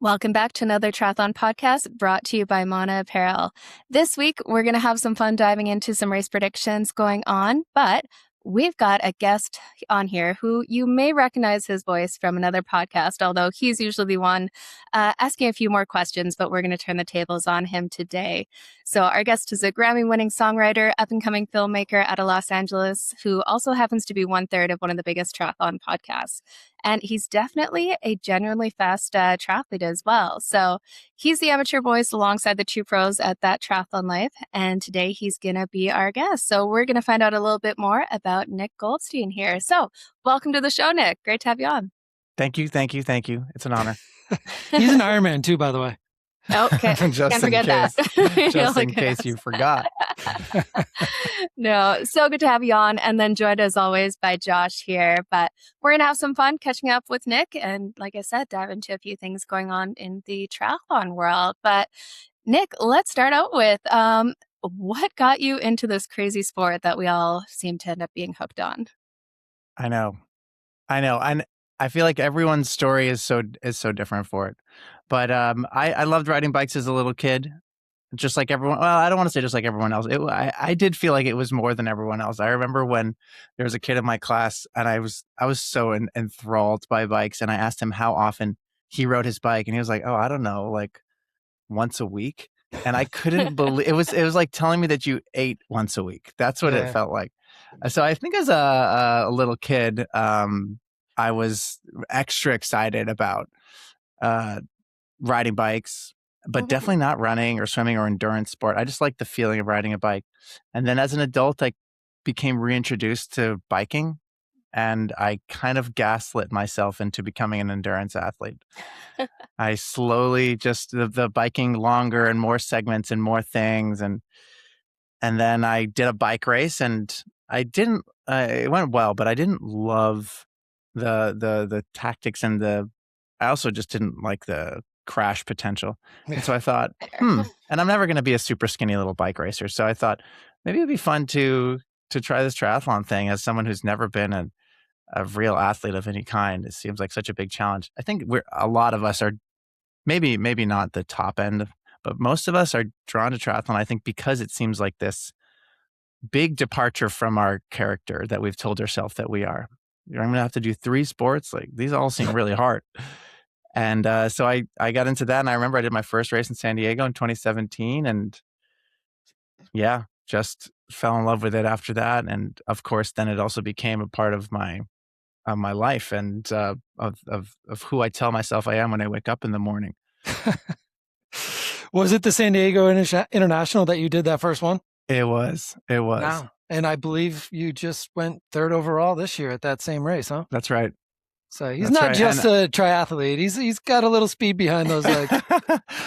Welcome back to Another Triathlon Podcast brought to you by Mana Apparel. This week, we're going to have some fun diving into some race predictions going on, but we've got a guest on here who you may recognize his voice from another podcast, although he's usually the one asking a few more questions, but we're going to turn the tables on him today. So our guest is a Grammy-winning songwriter, up-and-coming filmmaker out of Los Angeles, who also happens to be one-third of one of the biggest triathlon podcasts. And he's definitely a genuinely fast triathlete as well. So he's the amateur voice alongside the two pros at That Triathlon Life. And today he's going to be our guest. So we're going to find out a little bit more about Nick Goldston here. So welcome to the show, Nick. Great to have you on. Thank you. It's an honor. He's an Ironman too, by the way. Okay. Can't forget that. Just in case you forgot. No, so good to have you on. And then joined as always by Josh here. But we're going to have some fun catching up with Nick. And like I said, dive into a few things going on in the triathlon world. But Nick, let's start out with what got you into this crazy sport that we all seem to end up being hooked on? I know. And I feel like everyone's story is so different for it. But I loved riding bikes as a little kid, just like everyone. Well, I don't want to say just like everyone else. I did feel like it was more than everyone else. I remember when there was a kid in my class, and I was so enthralled by bikes, and I asked him how often he rode his bike, and he was like, "Oh, I don't know, like once a week." And I couldn't believe it was like telling me that you ate once a week. That's what it felt like. So I think as a little kid, I was extra excited about riding bikes, but definitely not running or swimming or endurance sport. I just like the feeling of riding a bike. And then as an adult, I became reintroduced to biking, and I kind of gaslit myself into becoming an endurance athlete. I slowly just the biking longer and more segments and more things. And then I did a bike race, and it went well, but I didn't love the tactics, and I also just didn't like the crash potential. And so I thought, and I'm never going to be a super skinny little bike racer. So I thought maybe it'd be fun to try this triathlon thing as someone who's never been a real athlete of any kind. It seems like such a big challenge. I think a lot of us are maybe not the top end, but most of us are drawn to triathlon, I think, because it seems like this big departure from our character that we've told ourselves that we are. I'm going to have to do 3 sports. Like, these all seem really hard. And so I got into that, and I remember I did my first race in San Diego in 2017, and just fell in love with it after that. And of course, then it also became a part of my life and of who I tell myself I am when I wake up in the morning. Was it the San Diego International that you did that first one? It was. Wow. And I believe you just went 3rd overall this year at that same race, huh? That's right. So he's not just a triathlete. He's got a little speed behind those legs.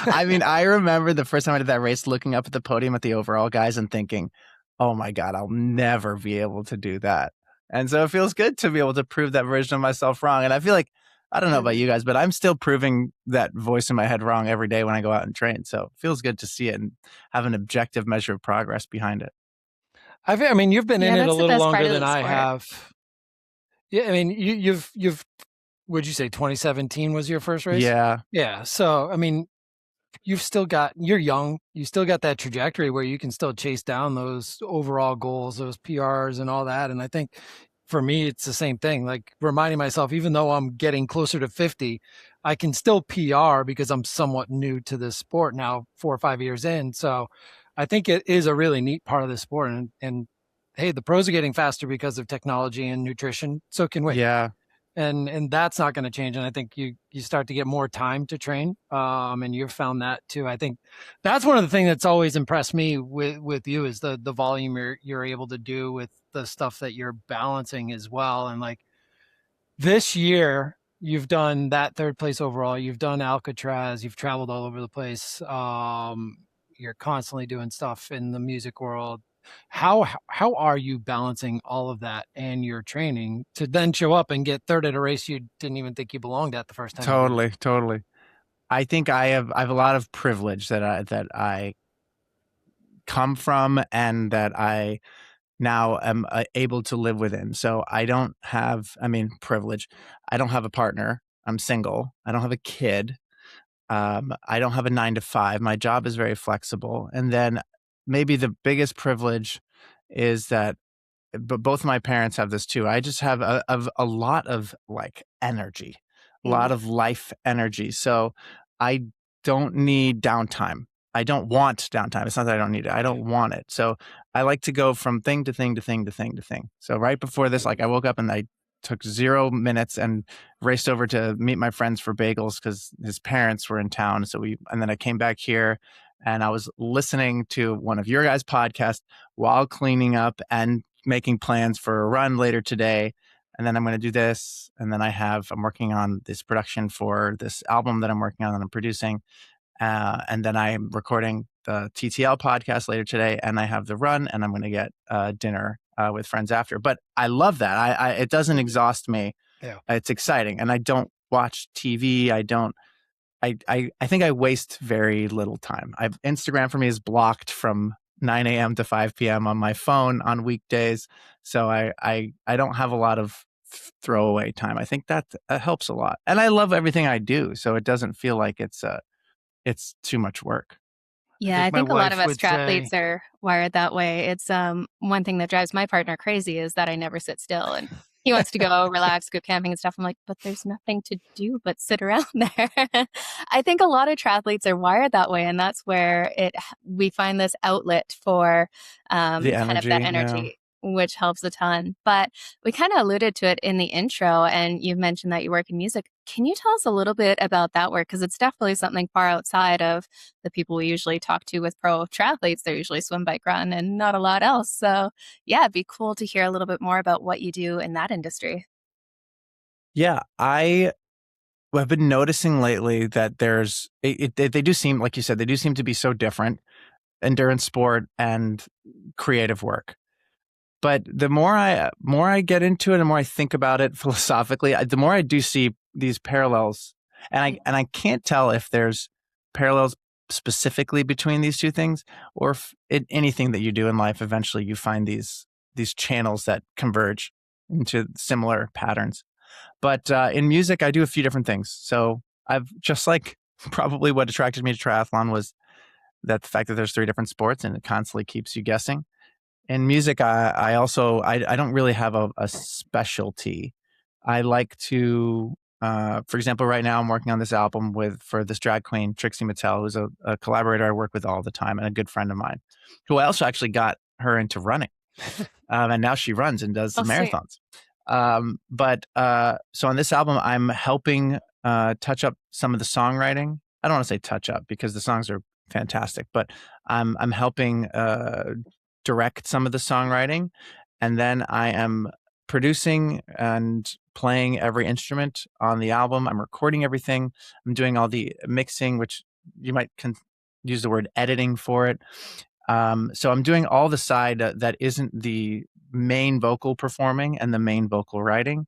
I mean, I remember the first time I did that race, looking up at the podium at the overall guys and thinking, oh my God, I'll never be able to do that. And so it feels good to be able to prove that version of myself wrong. And I feel like, I don't know about you guys, but I'm still proving that voice in my head wrong every day when I go out and train. So it feels good to see it and have an objective measure of progress behind it. I mean, you've been in it a little longer than I have. Yeah, I mean, you've would you say 2017 was your first race? Yeah. Yeah. So, I mean, you're young. You still got that trajectory where you can still chase down those overall goals, those PRs and all that. And I think for me, it's the same thing, like reminding myself, even though I'm getting closer to 50, I can still PR because I'm somewhat new to this sport now, 4 or 5 years in. So I think it is a really neat part of the sport. And hey, the pros are getting faster because of technology and nutrition. So can we. Yeah. And that's not going to change. And I think you start to get more time to train. And you've found that too. I think that's one of the things that's always impressed me with you is the volume you're able to do with the stuff that you're balancing as well. And like this year, you've done that 3rd place overall. You've done Alcatraz. You've traveled all over the place. You're constantly doing stuff in the music world. How are you balancing all of that and your training to then show up and get 3rd at a race you didn't even think you belonged at the first time? Totally. I think I have a lot of privilege that I come from and that I now am able to live within. So I don't have, privilege. I don't have a partner. I'm single. I don't have a kid. I don't have a 9 to 5. My job is very flexible. And then maybe the biggest privilege is that, but both my parents have this too. I just have a lot of like energy, a lot of life energy. So I don't need downtime. I don't want downtime. It's not that I don't need it. I don't want it. So I like to go from thing to thing to thing to thing to thing. So right before this, like I woke up and I took 0 minutes and raced over to meet my friends for bagels because his parents were in town. And then I came back here and I was listening to one of your guys' podcasts while cleaning up and making plans for a run later today. And then I'm going to do this. And then I'm working on this production for this album that I'm working on and I'm producing. And then I'm recording the TTL podcast later today, and I have the run, and I'm going to get dinner with friends after. But I love that. It doesn't exhaust me. Yeah. It's exciting, and I don't watch TV. I think I waste very little time. Instagram for me is blocked from 9 a.m. to 5 p.m. on my phone on weekdays, so I don't have a lot of throwaway time. I think that helps a lot, and I love everything I do, so it doesn't feel like it's too much work. Yeah, I think a lot of us triathletes are wired that way. It's one thing that drives my partner crazy is that I never sit still, and he wants to go relax, go camping and stuff. I'm like, but there's nothing to do but sit around there. I think a lot of triathletes are wired that way, and that's where we find this outlet for The kind of that energy. yeah. Which helps a ton. But we kind of alluded to it in the intro, and you mentioned that you work in music. Can you tell us a little bit about that work? Because it's definitely something far outside of the people we usually talk to with pro triathletes. They're usually swim, bike, run, and not a lot else. So yeah, it'd be cool to hear a little bit more about what you do in that industry. Yeah, I've been noticing lately that they do seem, like you said, they do seem to be so different, endurance sport and creative work. But the more I get into it, and the more I think about it philosophically, the more I do see these parallels, and I can't tell if there's parallels specifically between these two things, or if anything that you do in life, eventually you find these channels that converge into similar patterns. But in music, I do a few different things. So I've just like probably what attracted me to triathlon was that the fact that there's 3 different sports and it constantly keeps you guessing. In music, I don't really have a specialty. I like to, for example, right now I'm working on this album for this drag queen, Trixie Mattel, who's a collaborator I work with all the time and a good friend of mine, who I also actually got her into running. And now she runs and does marathons. So on this album, I'm helping touch up some of the songwriting. I don't want to say touch up because the songs are fantastic, but I'm helping direct some of the songwriting, and then I am producing and playing every instrument on the album. I'm recording everything. I'm doing all the mixing, which you might use the word editing for it. So I'm doing all the side that isn't the main vocal performing and the main vocal writing.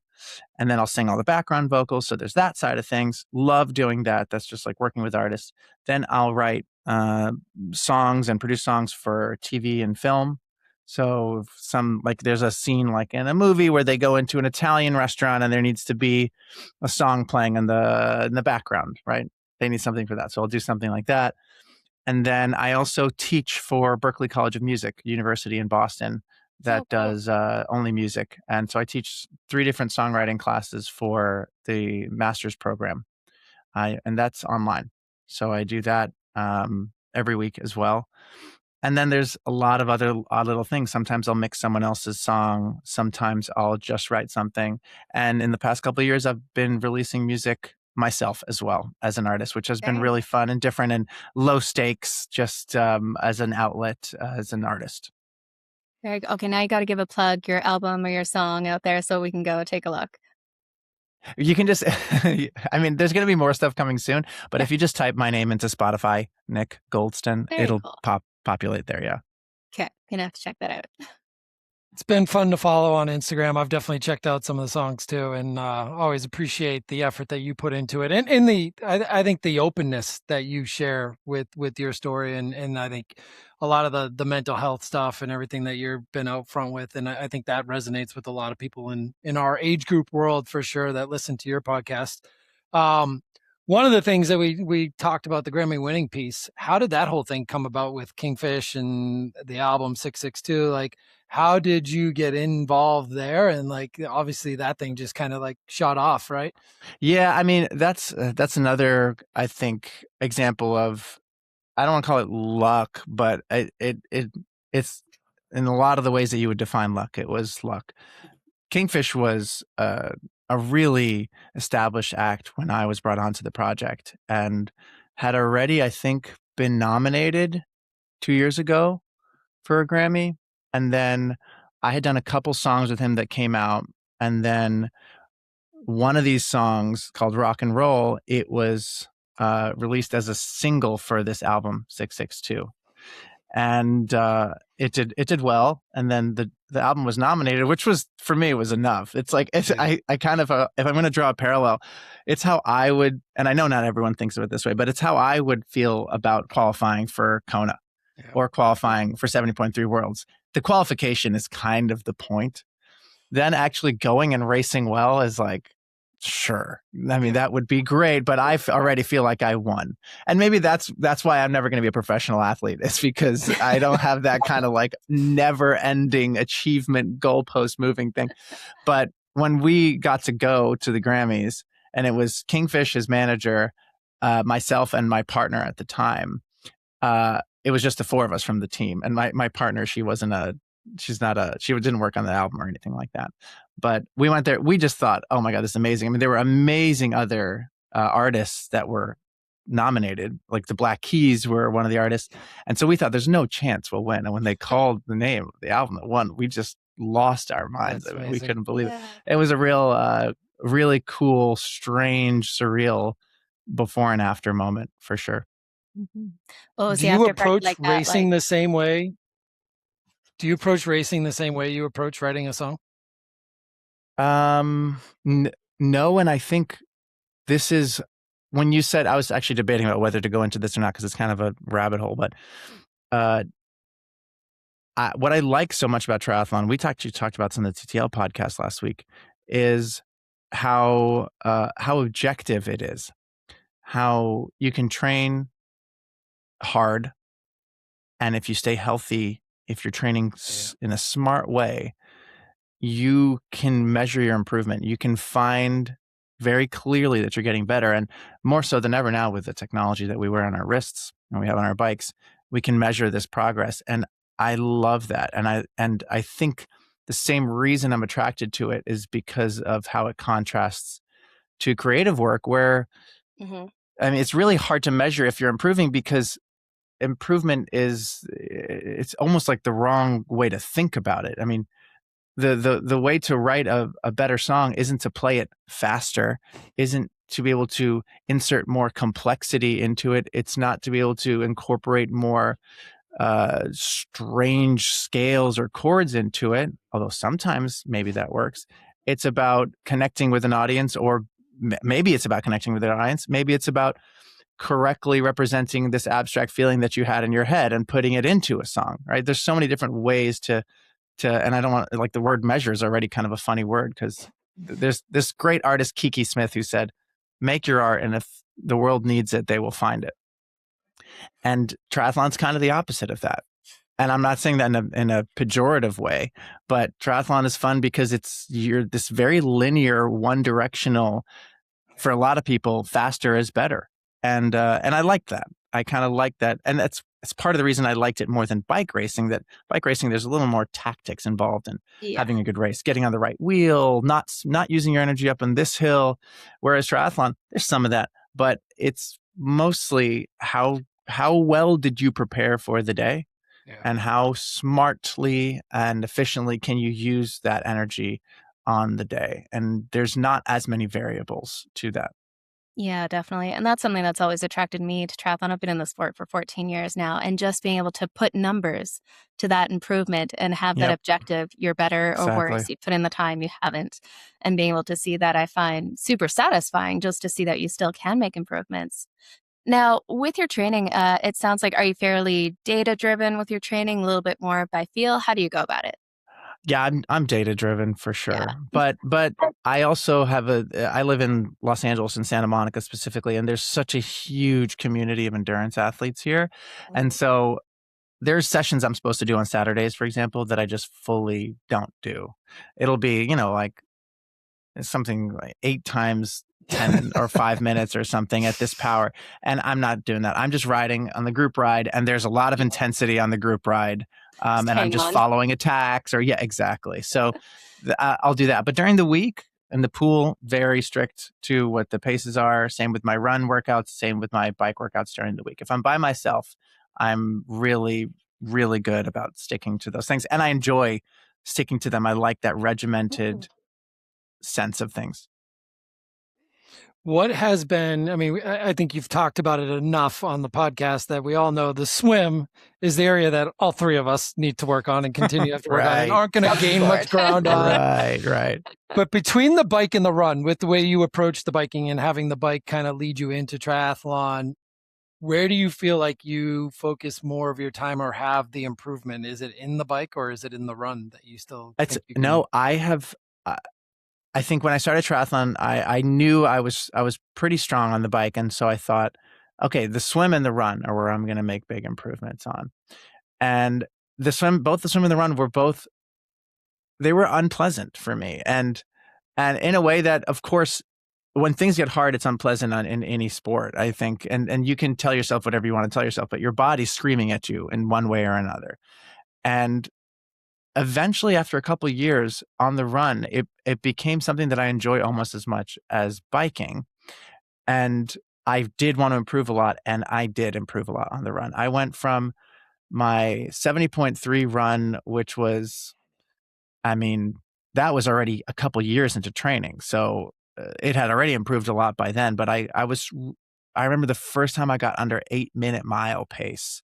And then I'll sing all the background vocals. So there's that side of things. Love doing that. That's just like working with artists. Then I'll write songs and produce songs for TV and film. So there's a scene like in a movie where they go into an Italian restaurant and there needs to be a song playing in the background, right? They need something for that. So I'll do something like that. And then I also teach for Berklee College of Music, University in Boston, that does only music. And so I teach 3 different songwriting classes for the master's program. And that's online. So I do that every week as well. And then there's a lot of other odd little things. Sometimes I'll mix someone else's song. Sometimes I'll just write something. And in the past couple of years, I've been releasing music myself as well as an artist, which has been really fun and different and low stakes, just as an outlet as an artist. Very good. Okay, now you got to give a plug, your album or your song out there so we can go take a look. You can just, I mean, there's going to be more stuff coming soon, but if you just type my name into Spotify, Nick Goldston, it'll populate there. Yeah. Okay. Gonna have to check that out. It's been fun to follow on Instagram. I've definitely checked out some of the songs too, and always appreciate the effort that you put into it, and I think the openness that you share with your story, and I think a lot of the mental health stuff and everything that you've been out front with, and I think that resonates with a lot of people in our age group world for sure that listen to your podcast. One of the things that we talked about, the Grammy-winning piece, how did that whole thing come about with Kingfish and the album 662? Like, how did you get involved there? And like, obviously that thing just kind of like shot off, right? Yeah, I mean, that's another, I think, example of, I don't want to call it luck, but it's in a lot of the ways that you would define luck. It was luck. Kingfish was a really established act when I was brought onto the project, and had already, I think, been nominated 2 years ago for a Grammy. And then I had done a couple songs with him that came out. And then one of these songs, called Rock and Roll, it was released as a single for this album, 662. And it did well. And then the album was nominated, which was, for me, was enough. It's like, I kind of, if I'm going to draw a parallel, it's how I would, and I know not everyone thinks of it this way, but it's how I would feel about qualifying for Kona or qualifying for 70.3 Worlds. The qualification is kind of the point. Then actually going and racing well is like, sure. I mean, that would be great, but I already feel like I won. And maybe that's why I'm never going to be a professional athlete. It's because I don't have that kind of like never ending achievement goalpost moving thing. But when we got to go to the Grammys, and it was Kingfish, his manager, myself, and my partner at the time, it was just the four of us from the team. And my partner, she didn't work on the album or anything like that. But we went there. We just thought, oh my God, this is amazing. I mean, there were amazing other artists that were nominated. Like the Black Keys were one of the artists. And so we thought there's no chance we'll win. And when they called the name of the album that won, we just lost our minds. I mean, we couldn't believe it. It was a real, really cool, strange, surreal before and after moment for sure. Mm-hmm. Well, do you approach racing the same way? Do you approach racing the same way you approach writing a song? No. And I think this is, when you said, I was actually debating about whether to go into this or not, because it's kind of a rabbit hole, but what I like so much about triathlon, you talked about this on the TTL podcast last week, is how objective it is, how you can train hard. And if you stay healthy, if you're training in a smart way, you can measure your improvement. You can find very clearly that you're getting better. And more so than ever now, with the technology that we wear on our wrists and we have on our bikes, we can measure this progress. And I love that. And I think the same reason I'm attracted to it is because of how it contrasts to creative work, where, I mean, it's really hard to measure if you're improving, because improvement it's almost like the wrong way to think about it. I mean, the way to write a better song isn't to play it faster, isn't to be able to insert more complexity into it. It's not to be able to incorporate more strange scales or chords into it, although sometimes maybe that works. It's about connecting with an audience, or maybe it's about connecting with an audience. Maybe it's about correctly representing this abstract feeling that you had in your head and putting it into a song, right? There's so many different ways to, and I don't want, like, the word measure is already kind of a funny word, because there's this great artist, Kiki Smith, who said, make your art, and if the world needs it, they will find it. And triathlon's kind of the opposite of that. And I'm not saying that in a pejorative way, but triathlon is fun because you're this very linear, one-directional, for a lot of people, faster is better. And I like that. I kind of like that. And it's part of the reason I liked it more than bike racing, that bike racing, there's a little more tactics involved in having a good race, getting on the right wheel, not using your energy up on this hill. Whereas triathlon, there's some of that, but it's mostly how well did you prepare for the day, and how smartly and efficiently can you use that energy on the day. And there's not as many variables to that. Yeah, definitely. And that's something that's always attracted me to triathlon. I've been in the sport for 14 years now, and just being able to put numbers to that improvement and have that objective, you're better or worse, you put in the time, you haven't, and being able to see that, I find super satisfying, just to see that you still can make improvements. Now, with your training, it sounds like, are you fairly data driven with your training, a little bit more by feel? How do you go about it? Yeah, I'm data driven for sure. Yeah. But I also I live in Los Angeles and Santa Monica specifically, and there's such a huge community of endurance athletes here. And so there's sessions I'm supposed to do on Saturdays, for example, that I just fully don't do. It'll be, like something like 8 times 10 or 5 minutes or something at this power. And I'm not doing that. I'm just riding on the group ride, and there's a lot of intensity on the group ride. And I'm just following attacks exactly. So I'll do that. But during the week in the pool, very strict to what the paces are. Same with my run workouts, same with my bike workouts during the week. If I'm by myself, I'm really, really good about sticking to those things. And I enjoy sticking to them. I like that regimented sense of things. What has been, I think you've talked about it enough on the podcast that we all know the swim is the area that all three of us need to work on and continue to work on and aren't going to gain much ground on. Right. But between the bike and the run, with the way you approach the biking and having the bike kind of lead you into triathlon, where do you feel like you focus more of your time or have the improvement? Is it in the bike or is it in the run that you still think you can... No, I think when I started triathlon, I knew I was pretty strong on the bike. And so I thought, okay, the swim and the run are where I'm going to make big improvements on. And both the swim and the run they were unpleasant for me. And in a way that, of course, when things get hard, it's unpleasant in any sport, I think. And you can tell yourself whatever you want to tell yourself, but your body's screaming at you in one way or another. And eventually, after a couple of years on the run, it became something that I enjoy almost as much as biking. And I did want to improve a lot, and I did improve a lot on the run. I went from my 70.3 run, which was, that was already a couple years into training. So it had already improved a lot by then. But I remember the first time I got under 8-minute mile pace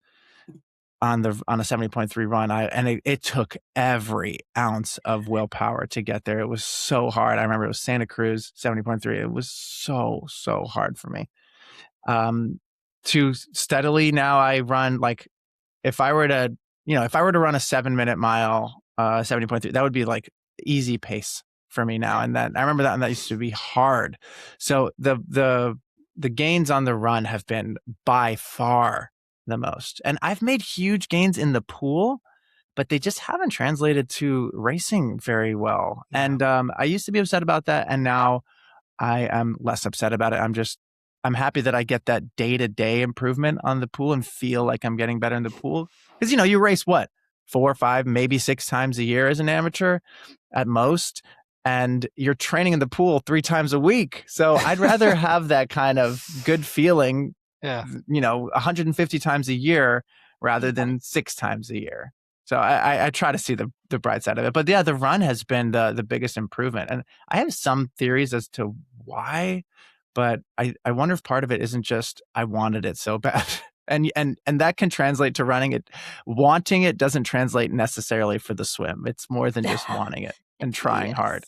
on a 70.3 run, it took every ounce of willpower to get there. It was so hard. I remember it was Santa Cruz 70.3. It was so hard for me. To steadily now I run, like, if I were to run a 7-minute mile, 70.3, that would be like easy pace for me now. And I remember that, and that used to be hard. So the gains on the run have been by far the most. And I've made huge gains in the pool, but they just haven't translated to racing very well. Yeah. And I used to be upset about that, and now I am less upset about it. I'm happy that I get that day-to-day improvement on the pool and feel like I'm getting better in the pool. Because, you race 4 or 5, maybe 6 times a year as an amateur at most. And you're training in the pool 3 times a week. So I'd rather have that kind of good feeling 150 times a year rather than 6 times a year. So I try to see the bright side of it. But yeah, the run has been the biggest improvement. And I have some theories as to why, but I wonder if part of it isn't just I wanted it so bad. And that can translate to running it. Wanting it doesn't translate necessarily for the swim. It's more than just wanting it and trying hard.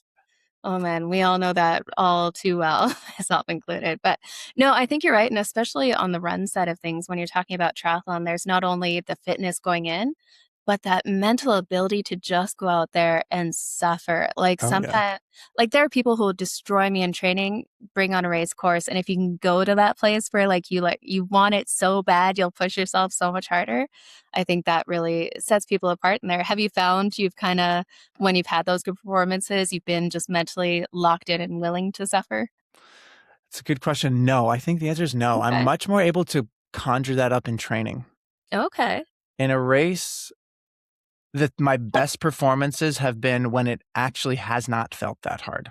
Oh man, we all know that all too well, myself included. But no, I think you're right. And especially on the run side of things, when you're talking about triathlon, there's not only the fitness going in, but that mental ability to just go out there and suffer. Like sometimes, like there are people who will destroy me in training, bring on a race course. And if you can go to that place where you want it so bad, you'll push yourself so much harder. I think that really sets people apart in there. Have you found you've kind of, when you've had those good performances, you've been just mentally locked in and willing to suffer? It's a good question. No, I think the answer is no. Okay. I'm much more able to conjure that up in training. Okay. In a race, my best performances have been when it actually has not felt that hard.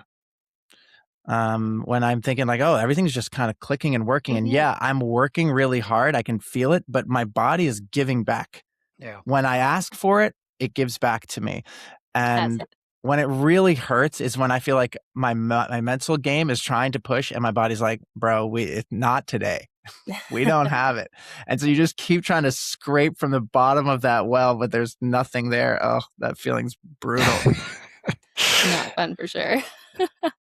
When I'm thinking like, oh, everything's just kind of clicking and working. Mm-hmm. And I'm working really hard. I can feel it, but my body is giving back. Yeah. When I ask for it, it gives back to me. And when it really hurts is when I feel like my mental game is trying to push and my body's like, bro, it's not today. We don't have it. And so you just keep trying to scrape from the bottom of that well, but there's nothing there. Oh, that feeling's brutal. Not fun for sure.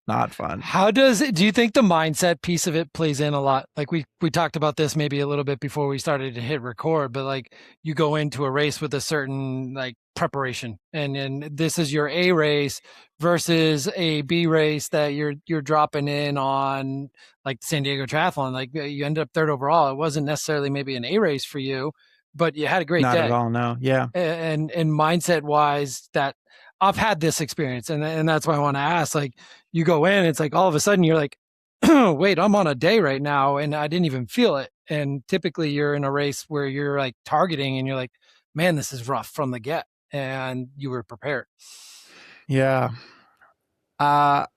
Not fun. Do you think the mindset piece of it plays in a lot? Like we talked about this maybe a little bit before we started to hit record, but like you go into a race with a certain like preparation, and this is your A race versus a B race that you're dropping in on, like San Diego Triathlon. Like you ended up third overall. It wasn't necessarily maybe an A race for you, but you had a great Not day. at all. No. Yeah. And mindset wise, that I've had this experience, and that's why I want to ask. Like you go in, it's like all of a sudden you're like, wait, I'm on a day right now, and I didn't even feel it. And typically you're in a race where you're like targeting, and you're like, man, this is rough from the get, and you were prepared. Yeah. I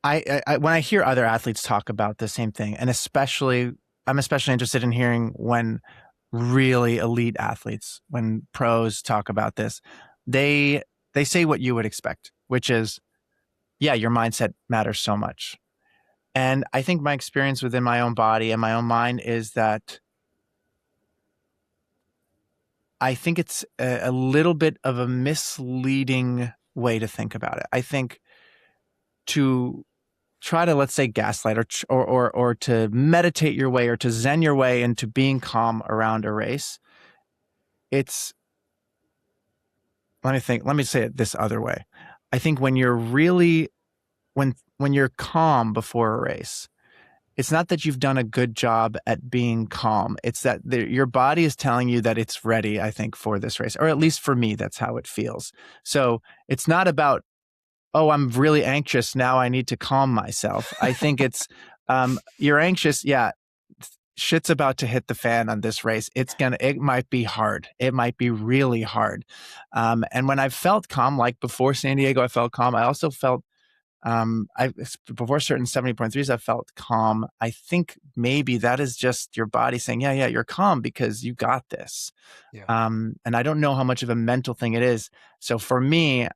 when I hear other athletes talk about the same thing, and I'm especially interested in hearing when really elite athletes, when pros talk about this, they say what you would expect, which is, yeah, your mindset matters so much. And I think my experience within my own body and my own mind is that I think it's a little bit of a misleading way to think about it. I think to try to, let's say, gaslight or to meditate your way or to zen your way into being calm around a race, let me say it this other way. I think when you're really, when you're calm before a race, it's not that you've done a good job at being calm. It's that your body is telling you that it's ready, I think, for this race, or at least for me, that's how it feels. So it's not about, oh, I'm really anxious, now I need to calm myself. I think it's, you're anxious. Yeah. Shit's about to hit the fan on this race. It might be hard. It might be really hard. And when I felt calm, like before San Diego, I felt calm. I also felt, before certain 70.3s, I felt calm. I think maybe that is just your body saying, yeah, you're calm because you got this. Yeah. And I don't know how much of a mental thing it is. So for me,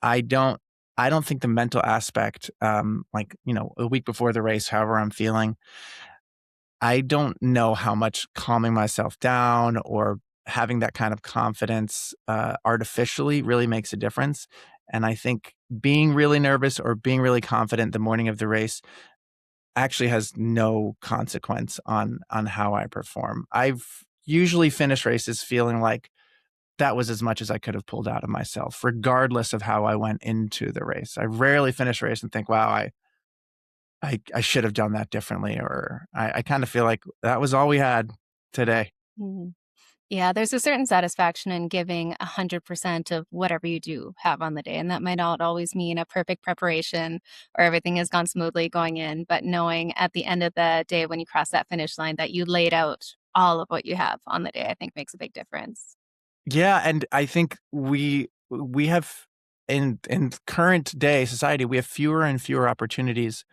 I don't think the mental aspect, like, a week before the race, however I'm feeling, I don't know how much calming myself down or having that kind of confidence artificially really makes a difference. And I think being really nervous or being really confident the morning of the race actually has no consequence on how I perform. I've usually finished races feeling like that was as much as I could have pulled out of myself, regardless of how I went into the race. I rarely finish a race and think, wow, I should have done that differently, or I kind of feel like that was all we had today. Mm-hmm. Yeah, there's a certain satisfaction in giving 100% of whatever you do have on the day. And that might not always mean a perfect preparation or everything has gone smoothly going in, but knowing at the end of the day when you cross that finish line that you laid out all of what you have on the day, I think makes a big difference. Yeah, and I think we have in current day society, we have fewer and fewer opportunities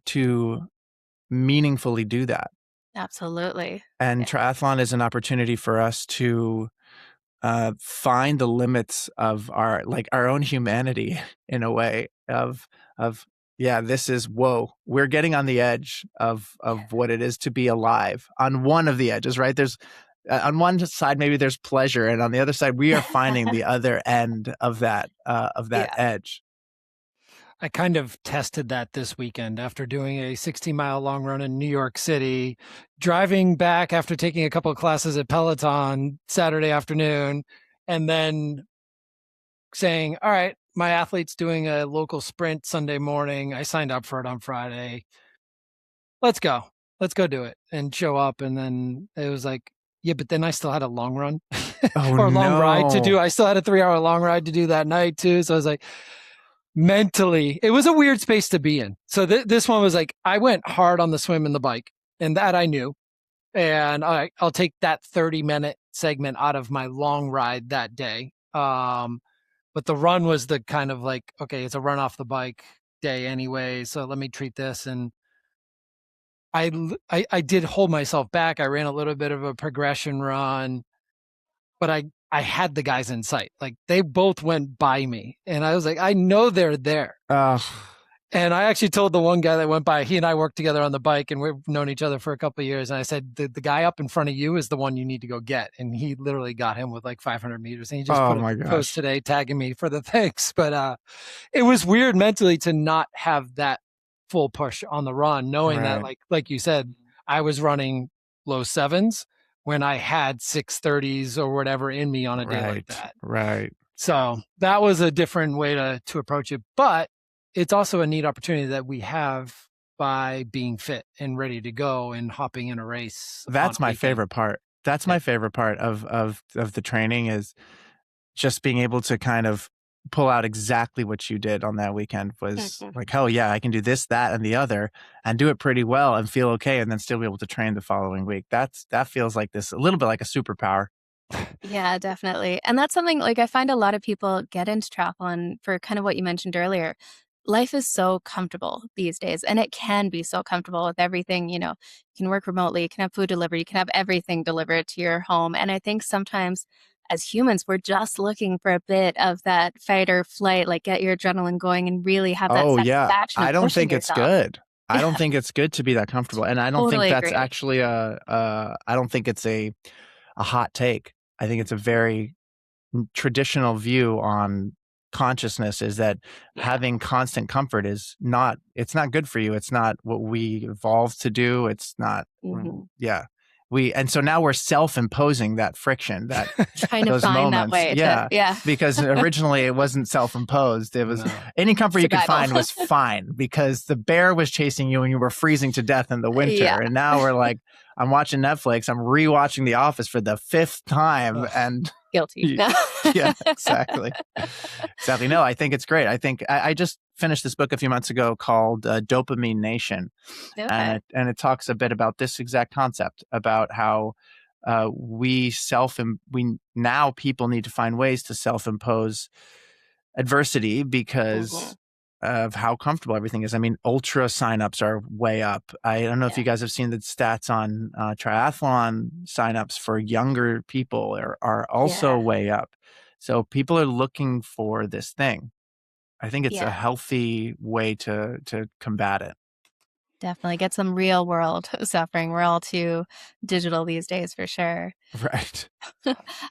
to meaningfully do that. Absolutely. And triathlon is an opportunity for us to find the limits of our own humanity in a way of this is, whoa, we're getting on the edge of what it is to be alive on one of the edges, right? There's on one side, maybe there's pleasure, and on the other side, we are finding the other end of that edge. I kind of tested that this weekend after doing a 60-mile long run in New York City, driving back after taking a couple of classes at Peloton Saturday afternoon, and then saying, all right, my athlete's doing a local sprint Sunday morning. I signed up for it on Friday. Let's go do it, and show up. And then it was like, yeah, but then I still had a long run or a long ride to do. I still had a 3-hour long ride to do that night too. So I was like, mentally, it was a weird space to be in. So this one was like, I went hard on the swim and the bike, and that I knew. And I'll take that 30-minute segment out of my long ride that day. But the run was the kind of like, okay, it's a run off the bike day anyway, so let me treat this. And I did hold myself back. I ran a little bit of a progression run, but I had the guys in sight. Like they both went by me, and I was like, I know they're there. And I actually told the one guy that went by, he and I worked together on the bike and we've known each other for a couple of years. And I said, the guy up in front of you is the one you need to go get. And he literally got him with like 500 meters. And he just put a post today tagging me for the thanks. But it was weird mentally to not have that full push on the run, knowing that like you said, I was running low sevens when I had 6:30s or whatever in me on a day like that. Right. So that was a different way to approach it. But it's also a neat opportunity that we have by being fit and ready to go and hopping in a race. That's my favorite part. That's my favorite part of the training, is just being able to kind of pull out exactly what you did on that weekend. Was like, oh yeah, I can do this, that, and the other, and do it pretty well and feel okay, and then still be able to train the following week. That feels like a little bit like a superpower. Yeah, definitely. And that's something like I find a lot of people get into triathlon for kind of what you mentioned earlier. Life is so comfortable these days, and it can be so comfortable with everything. You can work remotely, you can have food delivered, you can have everything delivered to your home. And I think sometimes as humans, we're just looking for a bit of that fight or flight, like get your adrenaline going and really have that satisfaction. I don't think yourself. It's good. I don't think it's good to be that comfortable. And I don't think that's actually I don't think it's a hot take. I think it's a very traditional view on consciousness, is that having constant comfort it's not good for you. It's not what we evolved to do. It's not. And so now we're self-imposing that friction, that trying to find moments. That way. Because originally it wasn't self-imposed. It was any comfort you could find was fine, because the bear was chasing you and you were freezing to death in the winter. And now we're like, I'm watching Netflix. I'm rewatching The Office for the 5th time, and guilty. Yeah, exactly. No, I think it's great. I think I just finished this book a few months ago called Dopamine Nation. And it talks a bit about this exact concept, about how now people need to find ways to self-impose adversity because of how comfortable everything is. I mean, ultra signups are way up. I don't know if you guys have seen the stats on triathlon signups for younger people are also way up. So people are looking for this thing. I think it's a healthy way to combat it. Definitely get some real world suffering. We're all too digital these days, for sure. Right.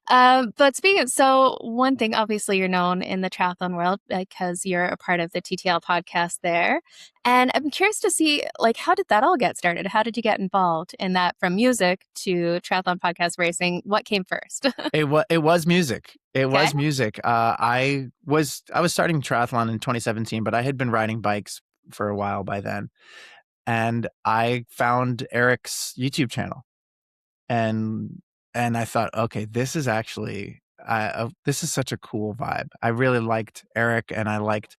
But so one thing, obviously you're known in the triathlon world because you're a part of the TTL podcast there. And I'm curious to see, like, how did that all get started? How did you get involved in that, from music to triathlon podcast racing? What came first? It was music. It was music. I was starting triathlon in 2017, but I had been riding bikes for a while by then. And I found Eric's YouTube channel, and I thought, okay, this is actually this is such a cool vibe. I really liked Eric, and I liked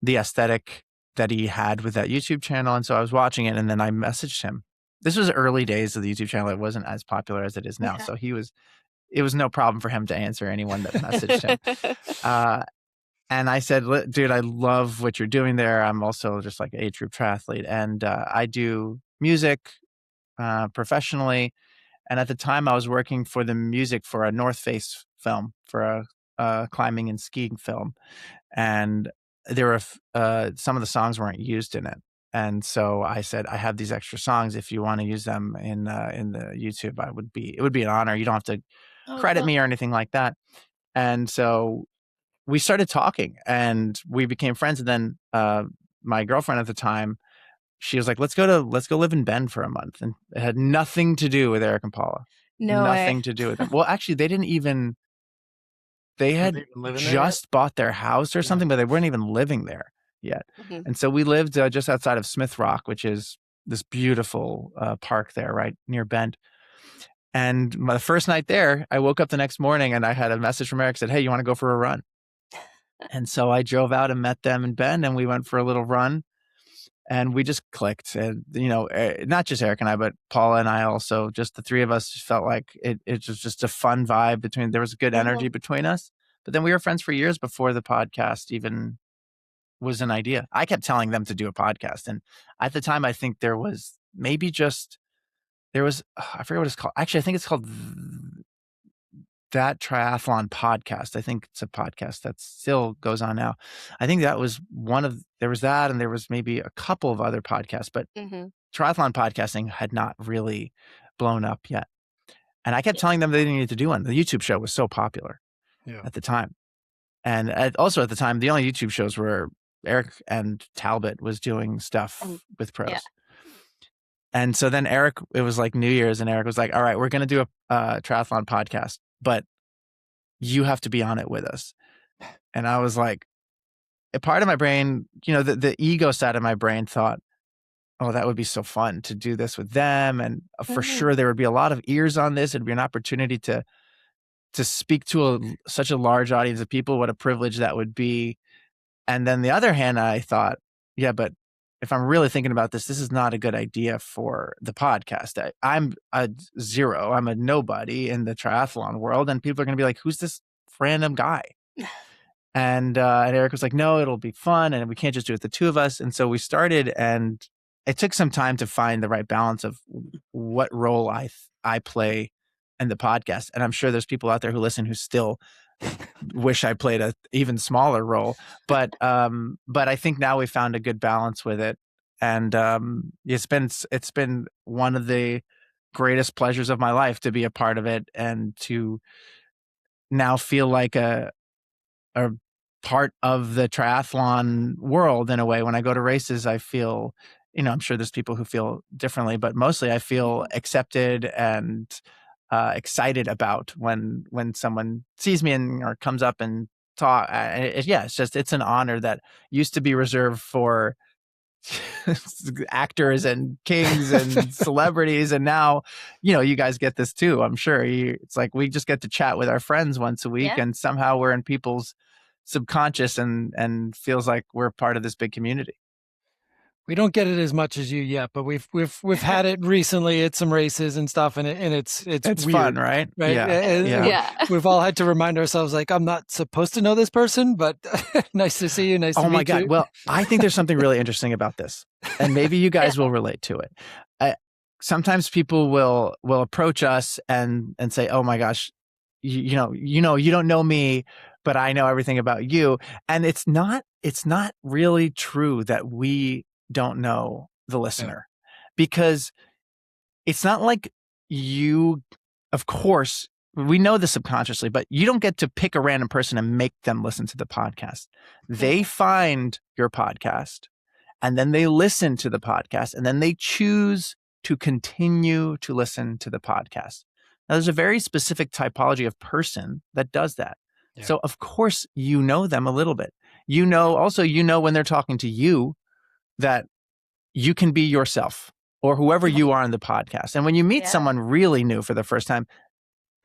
the aesthetic that he had with that YouTube channel. And so I was watching it, and then I messaged him. This was early days of the YouTube channel. It wasn't as popular as it is now. So it was no problem for him to answer anyone that messaged him. And I said, dude, I love what you're doing there. I'm also just like an age group triathlete, and I do music professionally. And at the time I was working for the music for a North Face film, for a climbing and skiing film. And there were some of the songs weren't used in it. And so I said, I have these extra songs. If you want to use them in the YouTube, it would be an honor. You don't have to credit me or anything like that. And so we started talking, and we became friends. And then my girlfriend at the time, she was like, let's go live in Bend for a month. And it had nothing to do with Eric and Paula. Nothing to do with them. Well, actually, they had just bought their house or something, but they weren't even living there yet. Mm-hmm. And so we lived just outside of Smith Rock, which is this beautiful park there right near Bend. And my first night there, I woke up the next morning and I had a message from Eric, said, hey, you want to go for a run? And so I drove out and met them in Bend, and we went for a little run, and we just clicked. And, not just Eric and I, but Paula and I also, just the three of us felt like it was just a fun vibe there was a good energy between us. But then we were friends for years before the podcast even was an idea. I kept telling them to do a podcast. And at the time, I think I forget what it's called. Actually, I think it's called That Triathlon Podcast. I think it's a podcast that still goes on now. I think that was there was that, and there was maybe a couple of other podcasts, but triathlon podcasting had not really blown up yet. And I kept telling them they didn't need to do one. The YouTube show was so popular at the time. And also at the time, the only YouTube shows were Eric and Talbot was doing stuff with pros. Yeah. And so then Eric, it was like New Year's, and Eric was like, all right, we're going to do a triathlon podcast, but you have to be on it with us. And I was like, a part of my brain, the ego side of my brain thought, oh, that would be so fun to do this with them. And for sure, there would be a lot of ears on this. It'd be an opportunity to speak to such a large audience of people. What a privilege that would be. And then the other hand, I thought, yeah, but if I'm really thinking about this is not a good idea for the podcast. I'm a zero. I'm a nobody in the triathlon world. And people are going to be like, who's this random guy? And Eric was like, no, it'll be fun. And we can't just do it, the two of us. And so we started, and it took some time to find the right balance of what role I play in the podcast. And I'm sure there's people out there who listen who still wish I played an even smaller role. But I think now we found a good balance with it. And it's been one of the greatest pleasures of my life to be a part of it, and to now feel like a part of the triathlon world in a way. When I go to races, I feel, I'm sure there's people who feel differently, but mostly I feel accepted and excited about when someone sees me or comes up and talk. It's an honor that used to be reserved for actors and kings and celebrities, and now you guys get this too. I'm sure it's like we just get to chat with our friends once a week, and somehow we're in people's subconscious and feels like we're part of this big community. We don't get it as much as you yet, but we've had it recently at some races and stuff, and it's weird, fun, right? Yeah. We've all had to remind ourselves, like, I'm not supposed to know this person, but nice to see you. Nice to meet you. Oh my God! Well, I think there's something really interesting about this, and maybe you guys will relate to it. Sometimes people will approach us and say, "Oh my gosh, you don't know me, but I know everything about you," and it's not really true that we don't know the listener, because it's not like of course, we know this subconsciously, but you don't get to pick a random person and make them listen to the podcast. They find your podcast, and then they listen to the podcast, and then they choose to continue to listen to the podcast. Now, there's a very specific typology of person that does that. Yeah. So of course, you know them a little bit. Also when they're talking to you, that you can be yourself or whoever you are in the podcast. And when you meet someone really new for the first time,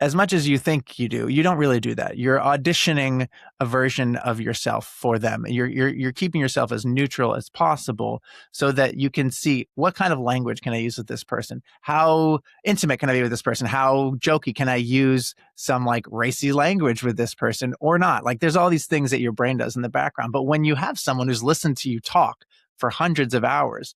as much as you think you do, you don't really do that. You're auditioning a version of yourself for them. You're keeping yourself as neutral as possible so that you can see, what kind of language can I use with this person? How intimate can I be with this person? How jokey can I use some like racy language with this person or not? Like, there's all these things that your brain does in the background. But when you have someone who's listened to you talk for hundreds of hours,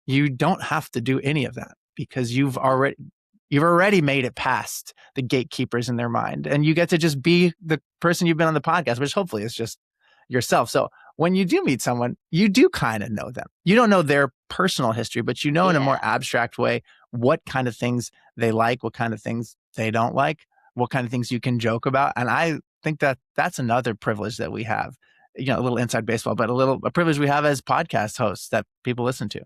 you don't have to do any of that, because you've already made it past the gatekeepers in their mind, and you get to just be the person you've been on the podcast, which hopefully is just yourself. So when you do meet someone, you do kind of know them. You don't know their personal history, but in a more abstract way, what kind of things they like, what kind of things they don't like, what kind of things you can joke about. And I think that that's another privilege that we have, a little inside baseball, but a privilege we have as podcast hosts that people listen to.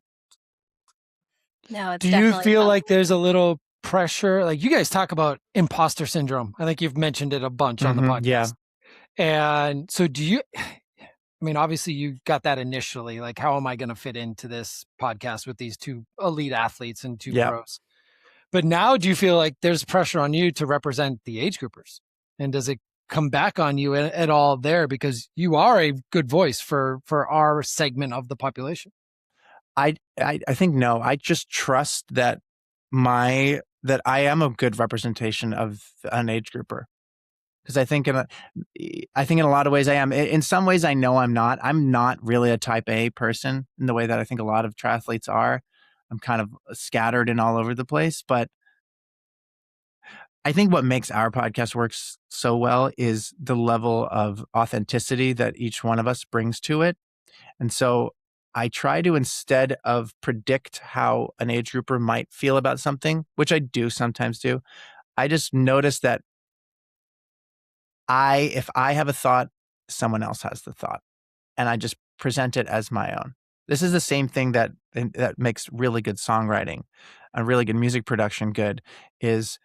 No, it's do you feel like there's a little pressure? Like, you guys talk about imposter syndrome. I think you've mentioned it a bunch on the podcast. Yeah. And so obviously you got that initially, like, how am I going to fit into this podcast with these two elite athletes and two pros? But now do you feel like there's pressure on you to represent the age groupers? And does it come back on you at all there? Because you are a good voice for our segment of the population. I think no. I just trust that I am a good representation of an age grouper, because I think in a lot of ways I am. In some ways, I know I'm not. I'm not really a type A person in the way that I think a lot of triathletes are. I'm kind of scattered and all over the place, but I think what makes our podcast work so well is the level of authenticity that each one of us brings to it. And so I try to, instead of predict how an age grouper might feel about something, which I do sometimes do, I just notice that if I have a thought, someone else has the thought, and I just present it as my own. This is the same thing that makes really good songwriting and really good music production good, is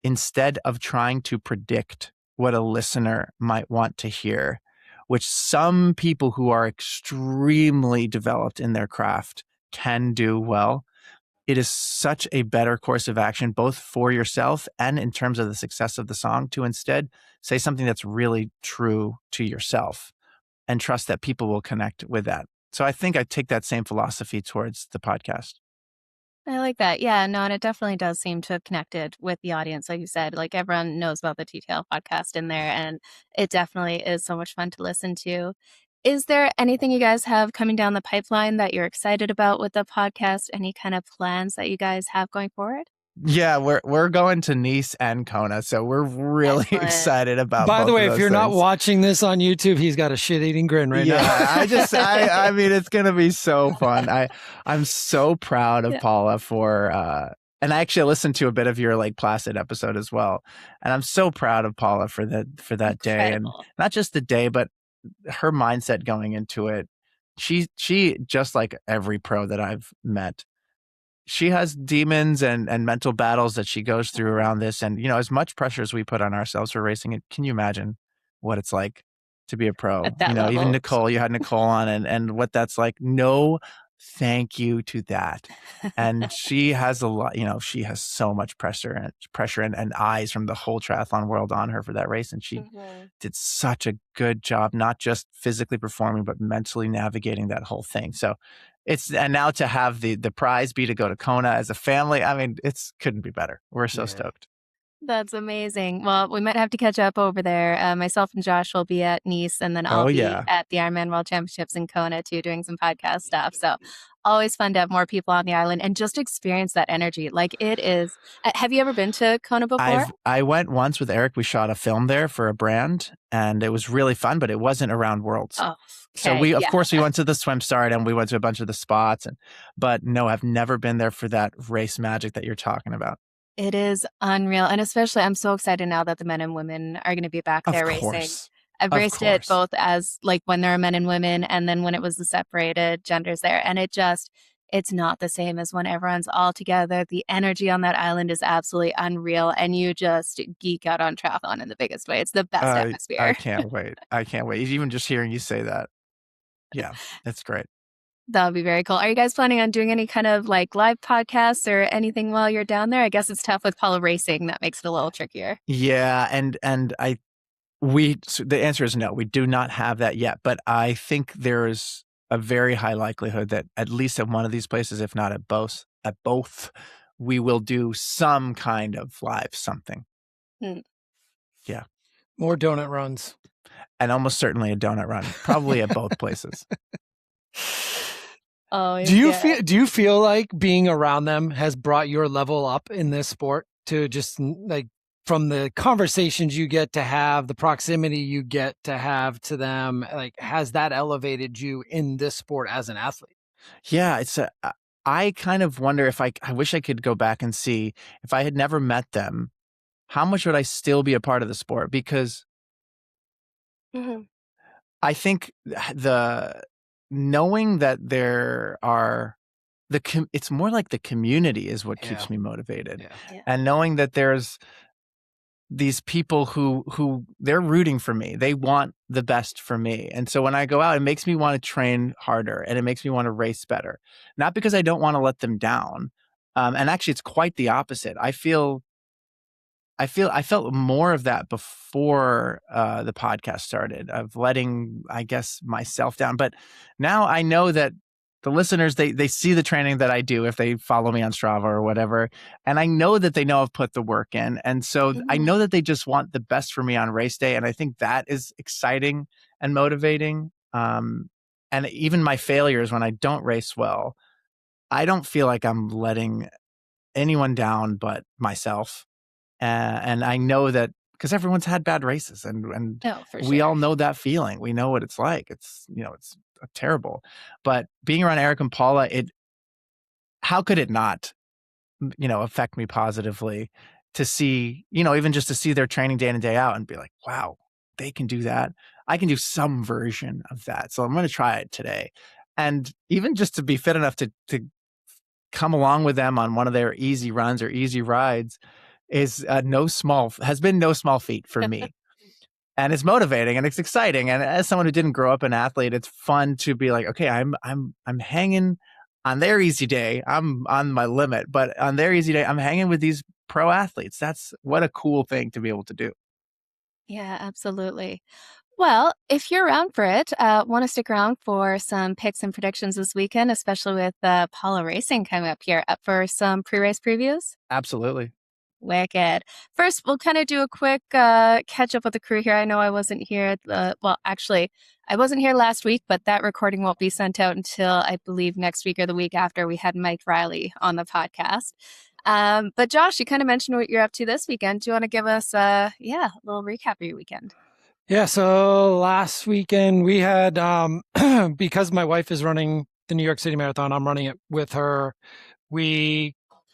instead of trying to predict what a listener might want to hear, which some people who are extremely developed in their craft can do well, it is such a better course of action, both for yourself and in terms of the success of the song, to instead say something that's really true to yourself and trust that people will connect with that. So I think I take that same philosophy towards the podcast. I like that. Yeah, no, and it definitely does seem to have connected with the audience. Like you said, like everyone knows about the TTL podcast in there, and it definitely is so much fun to listen to. Is there anything you guys have coming down the pipeline that you're excited about with the podcast? Any kind of plans that you guys have going forward? Yeah, we're going to Nice and Kona, so we're really excited about. By the way, if you're not things. Watching this on YouTube, he's got a shit-eating grin right now. I mean, it's gonna be so fun. I'm so proud of Paula for, and I actually listened to a bit of your like Placid episode as well, and I'm so proud of Paula for that day, and not just the day, but her mindset going into it. She just like every pro that I've met, she has demons and mental battles that she goes through around this. And, you know, as much pressure as we put on ourselves for racing it, can you imagine what it's like to be a pro? At that you know, level. even Nicole, you had Nicole on and what that's like. No, thank you to that. And she has a lot, you know, she has so much pressure and eyes from the whole triathlon world on her for that race. And she did such a good job, not just physically performing, but mentally navigating that whole thing. So and now to have the prize be to go to Kona as a family, I mean, couldn't be better. We're so stoked. That's amazing. Well, we might have to catch up over there. Myself and Josh will be at Nice, and then I'll be at the Ironman World Championships in Kona too, doing some podcast stuff. So always fun to have more people on the island and just experience that energy. Like it is. Have you ever been to Kona before? I went once with Eric. We shot a film there for a brand, and it was really fun, but it wasn't around Worlds. Oh. So we, of course, we went to the swim start and we went to a bunch of the spots, but no, I've never been there for that race magic that you're talking about. It is unreal. And especially, I'm so excited now that the men and women are going to be back there racing. I've raced it both as like when there are men and women, and then when it was the separated genders there. And it's not the same as when everyone's all together. The energy on that island is absolutely unreal. And you just geek out on triathlon in the biggest way. It's the best atmosphere. I can't wait. Even just hearing you say that. Yeah, that's great. That would be very cool. Are you guys planning on doing any kind of like live podcasts or anything while you're down there? I guess it's tough with Paula racing. That makes it a little trickier. Yeah. And the answer is no, we do not have that yet. But I think there's a very high likelihood that at least at one of these places, if not at both, we will do some kind of live something. Yeah. More donut runs. And almost certainly a donut run, probably at both places. Oh, do you feel like being around them has brought your level up in this sport to just like from the conversations you get to have, the proximity you get to have to them, like has that elevated you in this sport as an athlete? Yeah, I kind of wonder if I wish I could go back and see if I had never met them, how much would I still be a part of the sport? Because I think the knowing that there are it's more like the community is what keeps me motivated. And knowing that there's these people who they're rooting for me. They want the best for me. And so when I go out, it makes me want to train harder and it makes me want to race better. Not because I don't want to let them down. And actually it's quite the opposite. I felt more of that before the podcast started, of letting, I guess, myself down. But now I know that the listeners, they see the training that I do if they follow me on Strava or whatever. And I know that they know I've put the work in. And so I know that they just want the best for me on race day. And I think that is exciting and motivating. And even my failures when I don't race well, I don't feel like I'm letting anyone down but myself. And I know that because everyone's had bad races, and for we sure. all know that feeling. We know what it's like. It's it's terrible. But being around Eric and Paula, how could it not affect me positively to see, even just to see their training day in and day out and be like, wow, they can do that. I can do some version of that. So I'm going to try it today. And even just to be fit enough to come along with them on one of their easy runs or easy rides has been no small feat for me. And it's motivating and it's exciting. And as someone who didn't grow up an athlete, it's fun to be like, okay, I'm hanging on their easy day. I'm on my limit, but on their easy day, I'm hanging with these pro athletes. That's what a cool thing to be able to do. Yeah, absolutely. Well, if you're around for it, want to stick around for some picks and predictions this weekend, especially with Paula Racing coming up here, up for some pre-race previews? Absolutely. Wicked. First, we'll kind of do a quick catch up with the crew here. I know I wasn't here. Actually, I wasn't here last week, but that recording won't be sent out until I believe next week or the week after. We had Mike Riley on the podcast. But Josh, you kind of mentioned what you're up to this weekend. Do you want to give us a little recap of your weekend? Yeah, so last weekend we had, because my wife is running the New York City Marathon, I'm running it with her.